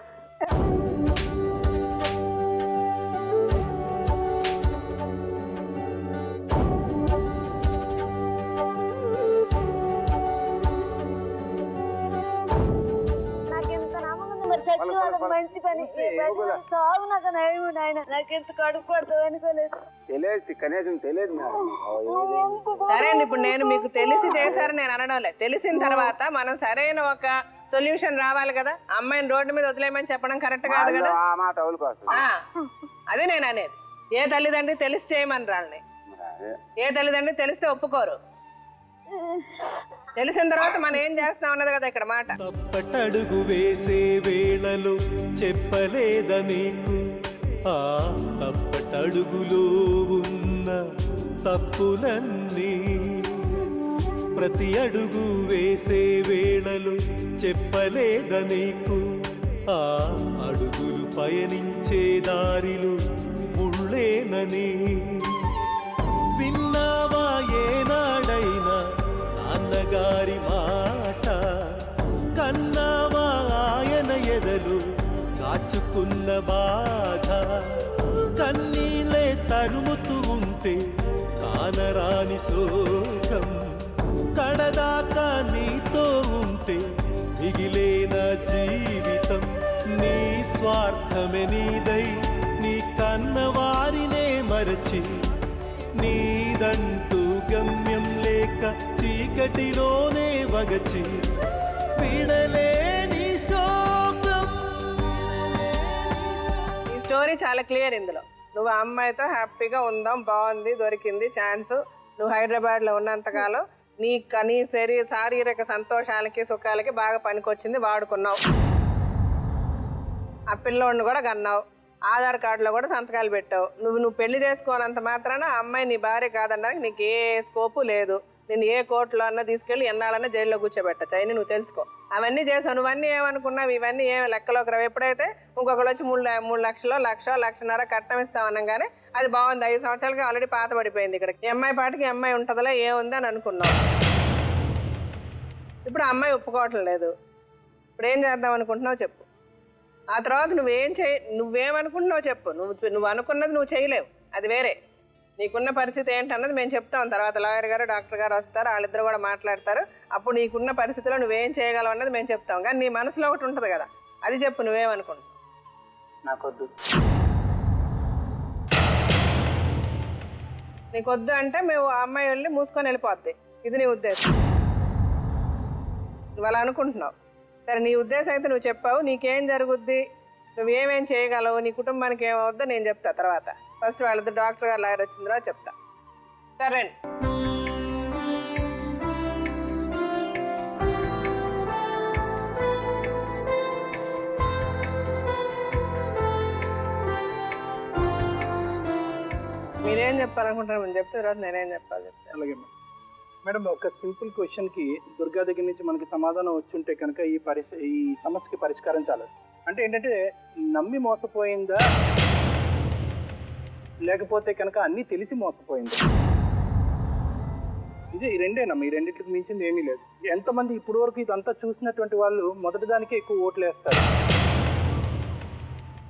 మంచి పని సాగు నాకు నయం నాయన. నాకెంత కడుపు పడతావు అనుకోలేదు. తెలియదు, కనీసం తెలియదు. సరే అండి, ఇప్పుడు నేను మీకు తెలిసి చేశారని నేను అనడం లేదు. తెలిసిన తర్వాత మనం సరైన ఒక సొల్యూషన్ రావాలి కదా. అమ్మాయిని రోడ్డు మీద వదిలేయమని చెప్పడం కరెక్ట్ కాదు కదా. అదే నేను అనేది. ఏ తల్లిదండ్రి తెలిసి చేయమని రాళ్ళని, ఏ తల్లిదండ్రి తెలిస్తే ఒప్పుకోరు. తెలిసిన తర్వాత మనం ఏం చేస్తాం అన్నది కదా ఇక్కడ మాట. తప్పటడుగు వేసే వేళలో చెప్పలేదా నీకు ఆ తప్పటడుగులో ఉన్న తప్పులన్నీ? ప్రతి అడుగు వేసే వేళలో చెప్పలేదా నీకు ఆ అడుగులు పయనించే దారిలో ముళ్ళేనని? విన్నావా ఏనాడైనా నాన్నగారి మాట? కన్నావా ఆయన ఎదలు దాచుకున్న బాధ? కన్నీళ్ళే తరుముతూ ఉంటే కానరాని శోకం, కడదాకా నీతో ఉంటే మిగిలేన జీవితం. నీ స్వార్థమే నీదై నీ కన్నవారినే మరచి, నీదంటూ గమ్యం లేక చీకటిలోనే వగచి, విడలేని శోకం. ఈ స్టోరీ చాలా క్లియర్. ఇందులో నువ్వు ఆ అమ్మాయితో హ్యాపీగా ఉందాం, బాగుంది, దొరికింది ఛాన్స్. నువ్వు హైదరాబాద్లో ఉన్నంతకాలం నీ శారీరక సంతోషాలకి సుఖాలకి బాగా పనికొచ్చింది, వాడుకున్నావు. ఆ పిల్లోడిని కూడా కన్నావు, ఆధార్ కార్డులో కూడా సంతకాలు పెట్టావు. నువ్వు పెళ్లి చేసుకోనంత మాత్రాన ఆ అమ్మాయి నీ భార్య కాదనడానికి నీకు ఏ స్కోపు లేదు. నేను ఏ కోర్టులో అన్నా తీసుకెళ్ళి ఎన్నాళ్ళన్నా జైల్లో కూర్చోబెట్టచ్చు. అయినా నువ్వు తెలుసుకో. అవన్నీ చేసావు. నువ్వన్నీ ఏమనుకున్నావు, ఇవన్నీ ఏమి లెక్కలోకి రావు. ఎప్పుడైతే ఇంకొకరు వచ్చి 3 లక్షలు, 1,00,000 కట్నం ఇస్తామనగానే అది బాగుంది. 5 సంవత్సరాలకి ఆల్రెడీ పాత పడిపోయింది. ఇక్కడ ఈ అమ్మాయి పాటికి అమ్మాయి ఉంటుందిలే, ఏముంది అని అనుకున్నావు. ఇప్పుడు ఆ అమ్మాయి ఒప్పుకోవటం లేదు. ఇప్పుడు ఏం చేద్దాం అనుకుంటున్నావు చెప్పు. ఆ తర్వాత నువ్వేమనుకుంటున్నావు చెప్పు. నువ్వు అనుకున్నది నువ్వు చేయలేవు, అది వేరే. నీకున్న పరిస్థితి ఏంటన్నది మేము చెప్తాం. తర్వాత లాయర్ గారు, డాక్టర్ గారు వస్తారు, వాళ్ళిద్దరు కూడా మాట్లాడతారు. అప్పుడు నీకున్న పరిస్థితిలో నువ్వేం చేయగలవు అన్నది మేము చెప్తాం. కానీ నీ మనసులో ఒకటి ఉంటుంది కదా, అది చెప్పు. నువ్వేమనుకుంటావు? నాకొద్దు. నీకొద్దు అంటే మేము ఆ అమ్మాయి వెళ్ళి మూసుకొని వెళ్ళిపోద్ది. ఇది నీ ఉద్దేశం. నువ్వు అలా అనుకుంటున్నావు. సరే, నీ ఉద్దేశం అయితే నువ్వు చెప్పావు. నీకేం జరుగుద్ది, నువ్వేమేం చేయగలవు, నీ కుటుంబానికి ఏమవుద్దో నేను చెప్తా తర్వాత. ఫస్ట్ వాళ్ళిద్దరు డాక్టర్ గారు లాయర్ వచ్చిన తర్వాత చెప్తా. సరే. మీరేం చెప్పాలనుకుంటారు మీరు చెప్తే తర్వాత నేనేం చెప్పాలి చెప్తాను. అలాగే మేడం ఒక సింపుల్ క్వశ్చన్కి దుర్గా దగ్గర నుంచి మనకి సమాధానం వచ్చుంటే కనుక ఈ సమస్యకి పరిష్కారం చాలా. అంటే ఏంటంటే నమ్మి మోసపోయిందా లేకపోతే కనుక అన్నీ తెలిసి మోసపోయిందా? ఇది ఈ రెండేనమ్మా, ఈ రెండింటికి మించింది ఏమీ లేదు. ఎంతమంది ఇప్పటి వరకు ఇదంతా చూసినటువంటి వాళ్ళు మొదటి దానికే ఎక్కువ ఓట్లు వేస్తారు,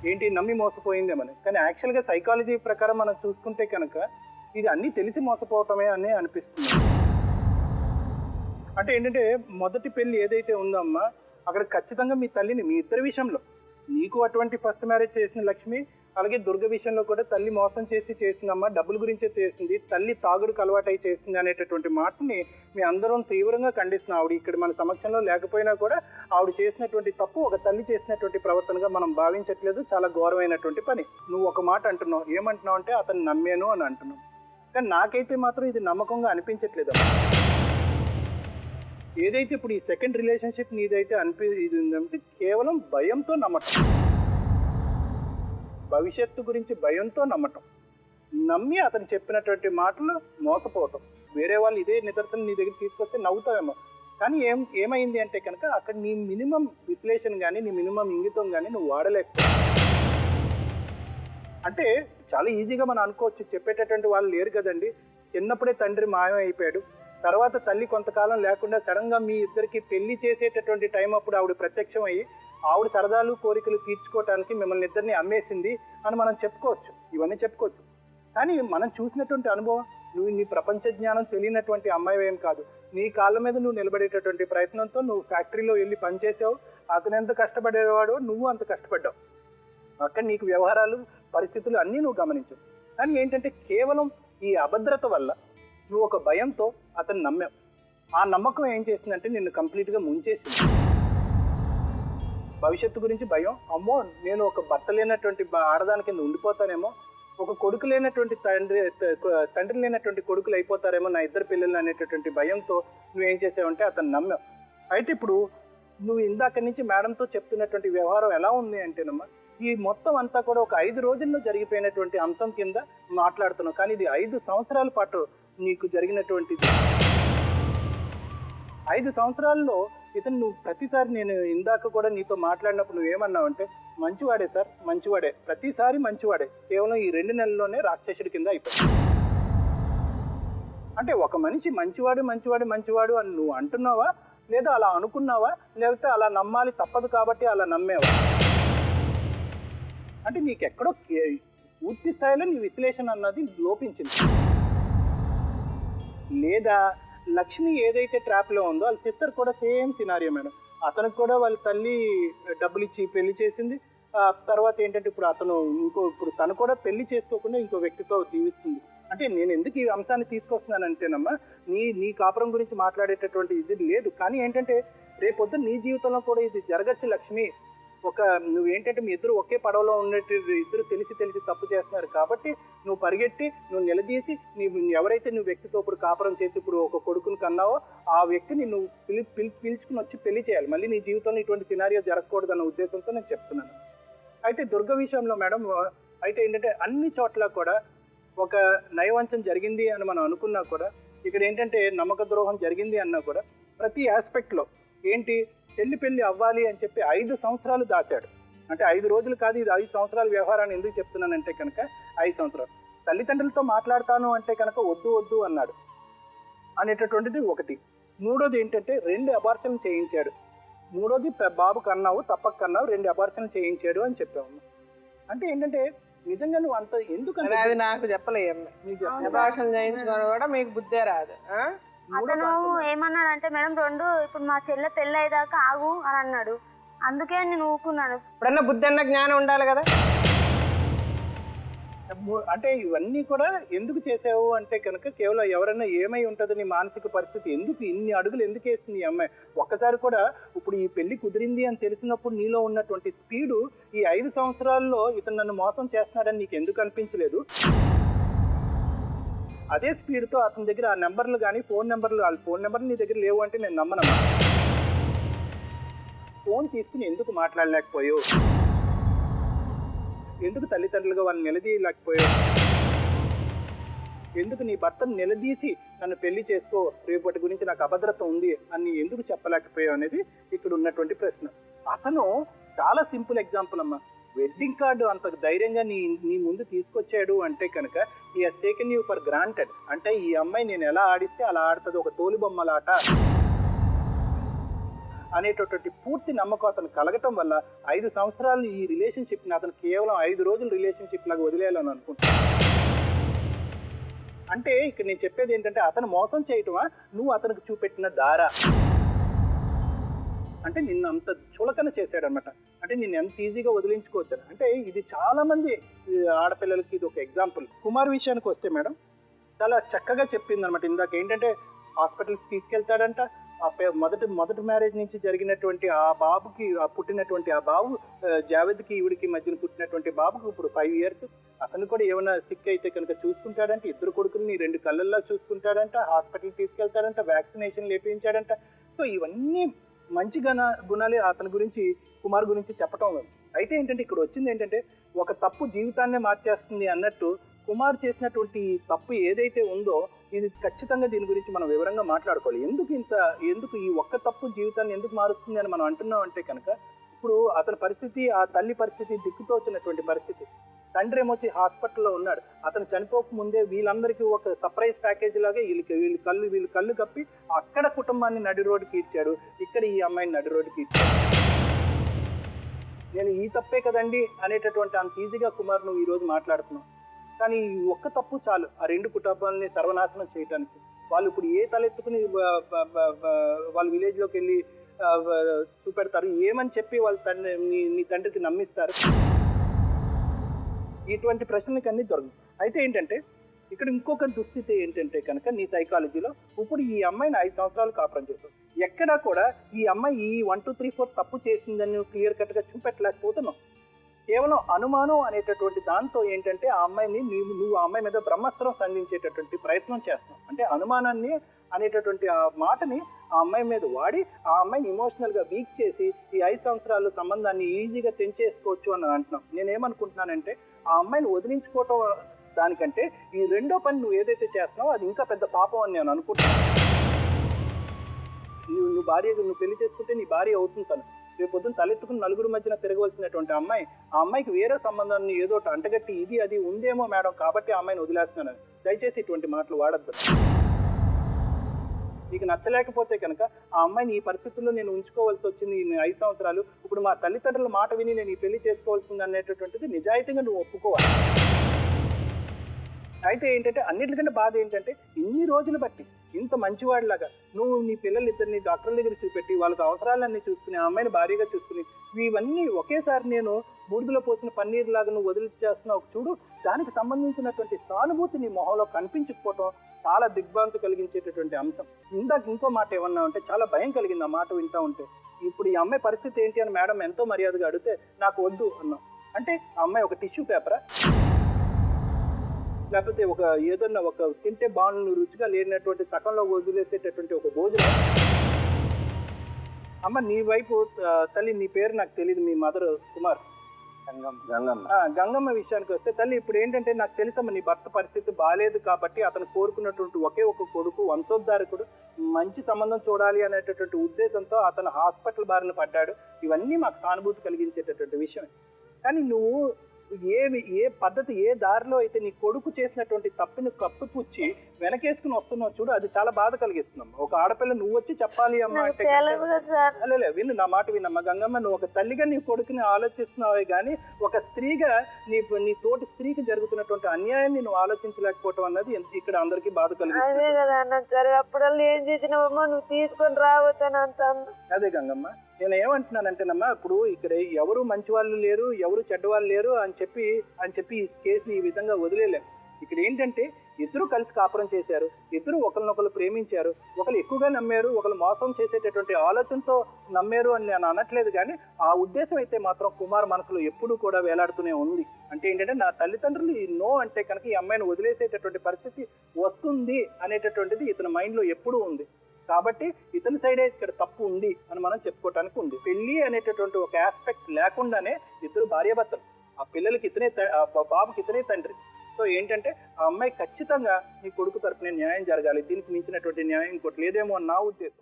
ఏంటి నమ్మి మోసపోయిందేమని. కానీ యాక్చువల్గా సైకాలజీ ప్రకారం మనం చూసుకుంటే కనుక ఇది అన్నీ తెలిసి మోసపోవటమే అని అనిపిస్తుంది. అంటే ఏంటంటే మొదటి పెళ్ళి ఏదైతే ఉందో అమ్మా, అక్కడ ఖచ్చితంగా మీ తల్లిని మీ ఇద్దరి విషయంలో నీకు అటువంటి ఫస్ట్ మ్యారేజ్ చేసిన లక్ష్మి, అలాగే దుర్గ విషయంలో కూడా తల్లి మోసం చేసిందమ్మా, డబ్బుల గురించే చేసింది, తల్లి తాగుడుకు అలవాటై చేసింది అనేటటువంటి మాటని మీ అందరం తీవ్రంగా ఖండిస్తున్నాం. ఆవిడ ఇక్కడ మన సమక్షంలో లేకపోయినా కూడా ఆవిడ చేసినటువంటి తప్పు ఒక తల్లి చేసినటువంటి ప్రవర్తనగా మనం భావించట్లేదు, చాలా ఘోరమైనటువంటి పని. నువ్వు ఒక మాట అంటున్నావు, ఏమంటున్నావు అంటే అతను నమ్మాను అని అంటున్నావు. కానీ నాకైతే మాత్రం ఇది నమ్మకంగా అనిపించట్లేదు. ఏదైతే ఇప్పుడు ఈ సెకండ్ రిలేషన్షిప్ నీదైతే ఇది ఉందంటే కేవలం భయంతో నమ్మటం, భవిష్యత్తు గురించి భయంతో నమ్మటం, నమ్మి అతను చెప్పినటువంటి మాటలు మోసపోవటం. వేరే వాళ్ళు ఇదే నిదర్శనం నీ దగ్గర తీసుకొస్తే నవ్వుతావేమో, కానీ ఏమైంది అంటే కనుక అక్కడ నీ మినిమం విశ్లేషణ కానీ నీ మినిమం ఇంగితం కానీ నువ్వు వాడలేకపోయావు. అంటే చాలా ఈజీగా మనం అనుకోవచ్చు, చెప్పేటటువంటి వాళ్ళు లేరు కదండి. చిన్నప్పుడే తండ్రి మాయం అయిపోయాడు, తర్వాత తల్లి కొంతకాలం లేకుండా సడన్గా మీ ఇద్దరికి పెళ్లి చేసేటటువంటి టైం అప్పుడు ఆవిడ ప్రత్యక్షం అయ్యి ఆవిడ సరదాలు కోరికలు తీర్చుకోవటానికి మిమ్మల్ని ఇద్దరిని అమ్మేసింది అని మనం చెప్పుకోవచ్చు, ఇవన్నీ చెప్పుకోవచ్చు. కానీ మనం చూసినటువంటి అనుభవం, నువ్వు నీ ప్రపంచ జ్ఞానం తెలియనటువంటి అమ్మాయి ఏం కాదు. నీ కాళ్ళ మీద నువ్వు నిలబడేటటువంటి ప్రయత్నంతో నువ్వు ఫ్యాక్టరీలో వెళ్ళి పనిచేసావు, అతను ఎంత కష్టపడేవాడో నువ్వు అంత కష్టపడ్డావు. అక్కడ నీకు వ్యవహారాలు పరిస్థితులు అన్నీ నువ్వు గమనించవు. కానీ ఏంటంటే కేవలం ఈ అభద్రత వల్ల నువ్వు ఒక భయంతో అతను నమ్మావు. ఆ నమ్మకం ఏం చేసిందంటే నిన్ను కంప్లీట్గా ముంచేసింది. భవిష్యత్తు గురించి భయం, అమ్మో నేను ఒక భర్త లేనటువంటి ఆడదాని కింద ఉండిపోతానేమో, ఒక కొడుకు లేనటువంటి తండ్రి లేనటువంటి కొడుకులు అయిపోతారేమో నా ఇద్దరు పిల్లలు అనేటటువంటి భయంతో నువ్వేం చేసావంటే అతను నమ్మావు. అయితే ఇప్పుడు నువ్వు ఇందాక నుంచి మేడంతో చెప్తున్నటువంటి వ్యవహారం ఎలా ఉంది అంటేనమ్మా, ఈ మొత్తం అంతా కూడా ఒక 5 రోజుల్లో జరిగిపోయినటువంటి అంశం కింద మాట్లాడుతున్నావు. కానీ ఇది 5 సంవత్సరాల పాటు నీకు జరిగినటువంటిది. 5 సంవత్సరాల్లో ఇతను నువ్వు ప్రతిసారి, నేను ఇందాక కూడా నీతో మాట్లాడినప్పుడు నువ్వేమన్నావు అంటే మంచివాడే సార్, మంచివాడే, ప్రతిసారి మంచివాడే, కేవలం ఈ 2 నెలల్లోనే రాక్షసుడి కింద అయిపోయింది. అంటే ఒక మనిషి మంచివాడు మంచివాడు మంచివాడు అని నువ్వు అంటున్నావా, లేదా అలా అనుకున్నావా, లేకపోతే అలా నమ్మాలి తప్పదు కాబట్టి అలా నమ్మేవా? అంటే నీకెక్కడో పూర్తి స్థాయిలో నీ విశ్లేషణ అన్నది లోపించింది. లేదా లక్ష్మి ఏదైతే ట్రాప్లో ఉందో వాళ్ళ సిస్టర్ కూడా సేమ్ సినారియో మేడం. అతనికి కూడా వాళ్ళ తల్లి డబ్బులు ఇచ్చి పెళ్లి చేసింది. తర్వాత ఏంటంటే ఇప్పుడు తను కూడా పెళ్లి చేసుకోకుండా ఇంకో వ్యక్తితో జీవిస్తుంది. అంటే నేను ఎందుకు ఈ అంశాన్ని తీసుకొస్తున్నానంటేనమ్మా, నీ కాపురం గురించి మాట్లాడేటటువంటి ఇది లేదు. కానీ ఏంటంటే రేపొద్దు నీ జీవితంలో కూడా ఇది జరగచ్చు లక్ష్మి. నువ్వేంటంటే మీ ఇద్దరు ఒకే పడవలో ఉన్నట్టు ఇద్దరు తెలిసి తప్పు చేస్తున్నారు కాబట్టి నువ్వు పరిగెట్టి నువ్వు నిలదీసి ఎవరైతే నువ్వు వ్యక్తితో ఇప్పుడు కాపురం చేసి ఇప్పుడు ఒక కొడుకుని కన్నావో ఆ వ్యక్తిని నువ్వు పిలుచుకుని వచ్చి పెళ్లి చేయాలి. మళ్ళీ నీ జీవితంలో ఇటువంటి సినారియో జరగకూడదన్న ఉద్దేశంతో నేను చెప్తున్నాను. అయితే దుర్గ విషయంలో మేడం అయితే ఏంటంటే అన్ని చోట్ల కూడా ఒక నయవంచం జరిగింది అని మనం అనుకున్నా కూడా, ఇక్కడ ఏంటంటే నమ్మక ద్రోహం జరిగింది అన్నా కూడా ప్రతి ఆస్పెక్ట్లో ఏంటి పెళ్లి అవ్వాలి అని చెప్పి 5 సంవత్సరాలు దాచాడు. అంటే 5 రోజులు కాదు, ఇది 5 సంవత్సరాల వ్యవహారాన్ని ఎందుకు చెప్తున్నానంటే కనుక 5 సంవత్సరాలు తల్లిదండ్రులతో మాట్లాడతాను అంటే కనుక వద్దు అన్నాడు అనేటటువంటిది ఒకటి. మూడోది ఏంటంటే 2 అబార్షన్లు చేయించాడు. మూడోది బాబు కన్నావు తప్పక కన్నావు 2 అబార్షన్లు చేయించాడు అని చెప్పాము. అంటే ఏంటంటే నిజంగా నువ్వు అంత ఎందుకంటే అది నాకు చెప్పలేము, అబార్షన్ చేయించుకోవడం కూడా మీకు బుద్ధే రాదు. అతను ఏమన్నాడంటే మేడం 2 ఇప్పుడు మా చెల్లె పెళ్ళి అయ్యేదాకా ఆగు అని అన్నాడు. అందుకే నేను ఊకున్నాను. ఇప్పుడన్నా బుద్ధి అన్న జ్ఞానం ఉండాలి కదా. అంటే ఇవన్నీ కూడా ఎందుకు చేసావు అంటే కనుక కేవలం ఎవరైనా ఏమై ఉంటుంది నీ మానసిక పరిస్థితి, ఎందుకు ఇన్ని అడుగులు ఎందుకు వేస్తుంది ఈ అమ్మాయి? ఒక్కసారి కూడా ఇప్పుడు ఈ పెళ్లి కుదిరింది అని తెలిసినప్పుడు నీలో ఉన్నటువంటి స్పీడు ఈ 5 సంవత్సరాల్లో ఇతను నన్ను మోసం చేస్తున్నాడని నీకు ఎందుకు అనిపించలేదు? అదే స్పీడ్తో అతని దగ్గర ఆ నెంబర్లు కానీ ఫోన్ నెంబర్లు నీ దగ్గర లేవు అంటే నేను నమ్మనమ్మా. ఫోన్ తీసుకుని ఎందుకు మాట్లాడలేకపోయావు? ఎందుకు తల్లిదండ్రులుగా వాళ్ళని నిలదీయలేకపోయావు? ఎందుకు నీ భర్తను నిలదీసి నన్ను పెళ్లి చేసుకో, రేపటి గురించి నాకు అభద్రత ఉంది అని ఎందుకు చెప్పలేకపోయావు అనేది ఇక్కడ ఉన్నటువంటి ప్రశ్న. అతను చాలా సింపుల్ ఎగ్జాంపుల్ అమ్మా. వెడ్డింగ్ కార్డు అంత ధైర్యంగా నీ ముందు తీసుకొచ్చాడు అంటే కనుక ఈ has taken you for granted. అంటే ఈ అమ్మాయి నేను ఎలా ఆడిస్తే అలా ఆడుతుంది, ఒక తోలుబొమ్మలాట అనేటటువంటి పూర్తి నమ్మకం అతను కలగటం వల్ల 5 సంవత్సరాలు ఈ రిలేషన్షిప్ని అతను కేవలం 5 రోజుల రిలేషన్షిప్ లాగా వదిలేయాలని అనుకుంటున్నాను. అంటే ఇక్కడ నేను చెప్పేది ఏంటంటే అతను మోసం చేయటమా, నువ్వు అతనికి చూపెట్టిన దారా? అంటే నిన్ను అంత చులకన చేశాడు అనమాట. అంటే నిన్ను ఎంత ఈజీగా వదిలించుకోవచ్చు. అంటే ఇది చాలా మంది ఆడపిల్లలకి ఇది ఒక ఎగ్జాంపుల్. కుమార్ విషయానికి వస్తే మేడం చాలా చక్కగా చెప్పింది అనమాట. ఇందాక ఏంటంటే హాస్పిటల్స్ తీసుకెళ్తాడంట. మొదటి మ్యారేజ్ నుంచి జరిగినటువంటి ఆ బాబుకి పుట్టినటువంటి ఆ బాబు జావేద్కి ఈవిడికి మధ్యన పుట్టినటువంటి బాబుకి ఇప్పుడు 5 years. అతను కూడా ఏమైనా సిక్ అయితే కనుక చూసుకుంటాడంట. 2 కొడుకుల్ని 2 కళ్ళల్లో చూసుకుంటాడంట. హాస్పిటల్ తీసుకెళ్తాడంట. వ్యాక్సినేషన్ లేపించాడంట. సో ఇవన్నీ మంచి గుణాలే అతని గురించి, కుమార్ గురించి చెప్పటం. అయితే ఏంటంటే ఇక్కడ వచ్చింది ఏంటంటే ఒక తప్పు జీవితాన్నే మార్చేస్తుంది అన్నట్టు కుమార్ చేసినటువంటి తప్పు ఏదైతే ఉందో ఇది ఖచ్చితంగా దీని గురించి మనం వివరంగా మాట్లాడుకోవాలి. ఎందుకు ఈ ఒక్క తప్పు జీవితాన్ని ఎందుకు మారుస్తుంది అని మనం అంటున్నాం అంటే కనుక ఇప్పుడు అతని పరిస్థితి, ఆ తల్లి పరిస్థితి దిక్కుతో వచ్చినటువంటి పరిస్థితి. తండ్రి ఏమొచ్చి హాస్పిటల్లో ఉన్నాడు. అతను చనిపోక ముందే వీళ్ళందరికీ ఒక సర్ప్రైజ్ ప్యాకేజ్ లాగా వీళ్ళు కళ్ళు కప్పి అక్కడ కుటుంబాన్ని నడి రోడ్డుకి ఇచ్చాడు, ఇక్కడ ఈ అమ్మాయిని నడి రోడ్డుకి ఇచ్చాడు. నేను ఈ తప్పే కదండి అనేటటువంటి అంత ఈజీగా కుమార్ నువ్వు ఈరోజు మాట్లాడుతున్నావు. కానీ ఈ ఒక్క తప్పు చాలు ఆ 2 కుటుంబాలని సర్వనాశనం చేయడానికి. వాళ్ళు ఇప్పుడు ఏ తలెత్తుకుని వాళ్ళ విలేజ్లోకి వెళ్ళి చూపెడతారు, ఏమని చెప్పి వాళ్ళ నీ తండ్రికి నమ్మిస్తారు? ఇటువంటి ప్రశ్నలకి అన్నీ దొరకదు. అయితే ఏంటంటే ఇక్కడ ఇంకొక దుస్థితి ఏంటంటే కనుక నీ సైకాలజీలో ఇప్పుడు ఈ అమ్మాయిని 5 సంవత్సరాలు కాపురం చేస్తావు. ఎక్కడా కూడా ఈ అమ్మాయి ఈ 1, 2, 3, 4 తప్పు చేసిందని నువ్వు క్లియర్ కట్గా చూపెట్టలేకపోతున్నావు. కేవలం అనుమానం అనేటటువంటి దాంతో ఏంటంటే ఆ అమ్మాయిని నువ్వు ఆ అమ్మాయి మీద బ్రహ్మాస్త్రం సంధించేటటువంటి ప్రయత్నం చేస్తావు. అంటే అనుమానాన్ని అనేటటువంటి ఆ మాటని ఆ అమ్మాయి మీద వాడి ఆ అమ్మాయిని ఇమోషనల్గా వీక్ చేసి ఈ 5 సంవత్సరాలు సంబంధాన్ని ఈజీగా తెంచేసుకోవచ్చు అని అంటున్నాం. నేనేమనుకుంటున్నానంటే ఆ అమ్మాయిని వదిలించుకోవటం దానికంటే ఈ రెండో పని నువ్వు ఏదైతే చేస్తున్నావో అది ఇంకా పెద్ద పాపం అని నేను అనుకుంటున్నాను. నువ్వు పెళ్లి చేసుకుంటే నీ భార్య అవుతుంది తను. రేపు పొద్దున్న తలెత్తుకుని నలుగురు మధ్యన తిరగవలసినటువంటి అమ్మాయి ఆ అమ్మాయికి వేరే సంబంధాన్ని ఏదో అంటగట్టి ఇది అది ఉందేమో మేడం కాబట్టి ఆ అమ్మాయిని వదిలేస్తున్నాను. దయచేసి ఇటువంటి మాటలు వాడద్దు. నీకు నచ్చలేకపోతే కనుక ఆ అమ్మాయిని ఈ పరిస్థితుల్లో నేను ఉంచుకోవాల్సి వచ్చింది ఈ 5 సంవత్సరాలు. ఇప్పుడు మా తల్లిదండ్రుల మాట విని నేను ఈ పెళ్లి చేసుకోవాల్సింది అనేటటువంటిది నిజాయితీగా నువ్వు ఒప్పుకోవాలి. అయితే ఏంటంటే అన్నిటికంటే బాధ ఏంటంటే ఇన్ని రోజులు బట్టి ఇంత మంచివాడిలాగా నువ్వు నీ పిల్లలిద్దరిని డాక్టర్ల దగ్గర చూపెట్టి వాళ్ళకి అవసరాలన్నీ చూసుకుని ఆ అమ్మాయిని భారీగా చూసుకుని ఇవన్నీ ఒకేసారి నేను బూడిదలో పోసిన పన్నీర్ లాగా నువ్వు వదిలిచేస్తున్నావు చూడు. దానికి సంబంధించినటువంటి సానుభూతి నీ మొహంలో కనిపించకపోవటం చాలా దిగ్భ్రాంతి కలిగించేటటువంటి అంశం. ఇందాక ఇంకో మాట ఏమన్నా ఉంటే చాలా భయం కలిగింది ఆ మాట వింటా ఉంటే. ఇప్పుడు ఈ అమ్మాయి పరిస్థితి ఏంటి అని మేడం ఎంతో మర్యాదగా అడిగితే నాకు వద్దు అన్నాం. అంటే ఆ అమ్మాయి ఒక టిష్యూ పేపరా, లేకపోతే ఏదన్నా ఒక తింటే బాణులు రుచిగా లేనటువంటి సకంలో వదిలేసేటటువంటి ఒక భోజనం? అమ్మ నీ వైపు తల్లి నీ పేరు నాకు తెలియదు, మీ మదర్ కుమార్ గంగమ్మ విషయానికి వస్తే తల్లి ఇప్పుడు ఏంటంటే నాకు తెలుసమ్మ నీ భర్త పరిస్థితి బాగాలేదు కాబట్టి అతను కోరుకున్నటువంటి ఒకే ఒక కొడుకు వంశోద్ధారకుడు మంచి సంబంధం చూడాలి అనేటటువంటి ఉద్దేశంతో అతను హాస్పిటల్ బారిన పడ్డాడు. ఇవన్నీ మాకు సానుభూతి కలిగించేటటువంటి విషయం. కానీ నువ్వు ఏ పద్ధతి ఏ దారిలో అయితే నీ కొడుకు చేసినటువంటి తప్పుని కప్పిపుచ్చి వెనకేసుకుని వస్తున్నావు చూడు, అది చాలా బాధ కలిగిస్తున్నాం. ఒక ఆడపిల్ల నువ్వు వచ్చి చెప్పాలి అమ్మ అంటే విను నా మాట వినమ్మా గంగమ్మ. నువ్వు ఒక తల్లిగా నీ కొడుకుని ఆలోచిస్తున్నావే కానీ ఒక స్త్రీగా నీ తోటి స్త్రీకి జరుగుతున్నటువంటి అన్యాయాన్ని నువ్వు ఆలోచించలేకపోవటం అన్నది ఇక్కడ అందరికీ బాధ కలిగిస్తుంది. అదే గంగమ్మ నేను ఏమంటున్నానంటేనమ్మా ఇప్పుడు ఇక్కడ ఎవరు మంచి వాళ్ళు లేరు ఎవరు చెడ్డవాళ్ళు లేరు అని చెప్పి ఈ కేసుని ఈ విధంగా వదిలేలేము. ఇక్కడ ఏంటంటే ఇద్దరు కలిసి కాపురం చేశారు, ఇద్దరు ఒకరినొకరు ప్రేమించారు, ఒకరు ఎక్కువగా నమ్మారు, ఒకరు మోసం చేసేటటువంటి ఆలోచనతో నమ్మారు అని నేను అనట్లేదు. కానీ ఆ ఉద్దేశం అయితే మాత్రం కుమార్ మనసులో ఎప్పుడూ కూడా వేలాడుతూనే ఉంది. అంటే ఏంటంటే నా తల్లిదండ్రులు నో అంటే కనుక ఈ అమ్మాయిని వదిలేసేటటువంటి పరిస్థితి వస్తుంది అనేటటువంటిది ఇతని మైండ్లో ఎప్పుడూ ఉంది. కాబట్టి ఇతని సైడే ఇక్కడ తప్పు ఉంది అని మనం చెప్పుకోవటానికి ఉంది. పెళ్లి అనేటటువంటి ఒక ఆస్పెక్ట్ లేకుండానే ఇద్దరు భార్యాభర్తలు, ఆ పిల్లలకి బాబుకి ఇతనే తండ్రి. సో ఏంటంటే ఆ అమ్మాయి ఖచ్చితంగా నీ కొడుకు తరపున న్యాయం జరగాలి, దీనికి మించినటువంటి న్యాయం ఇంకోటి లేదేమో అని నా ఉద్దేశం.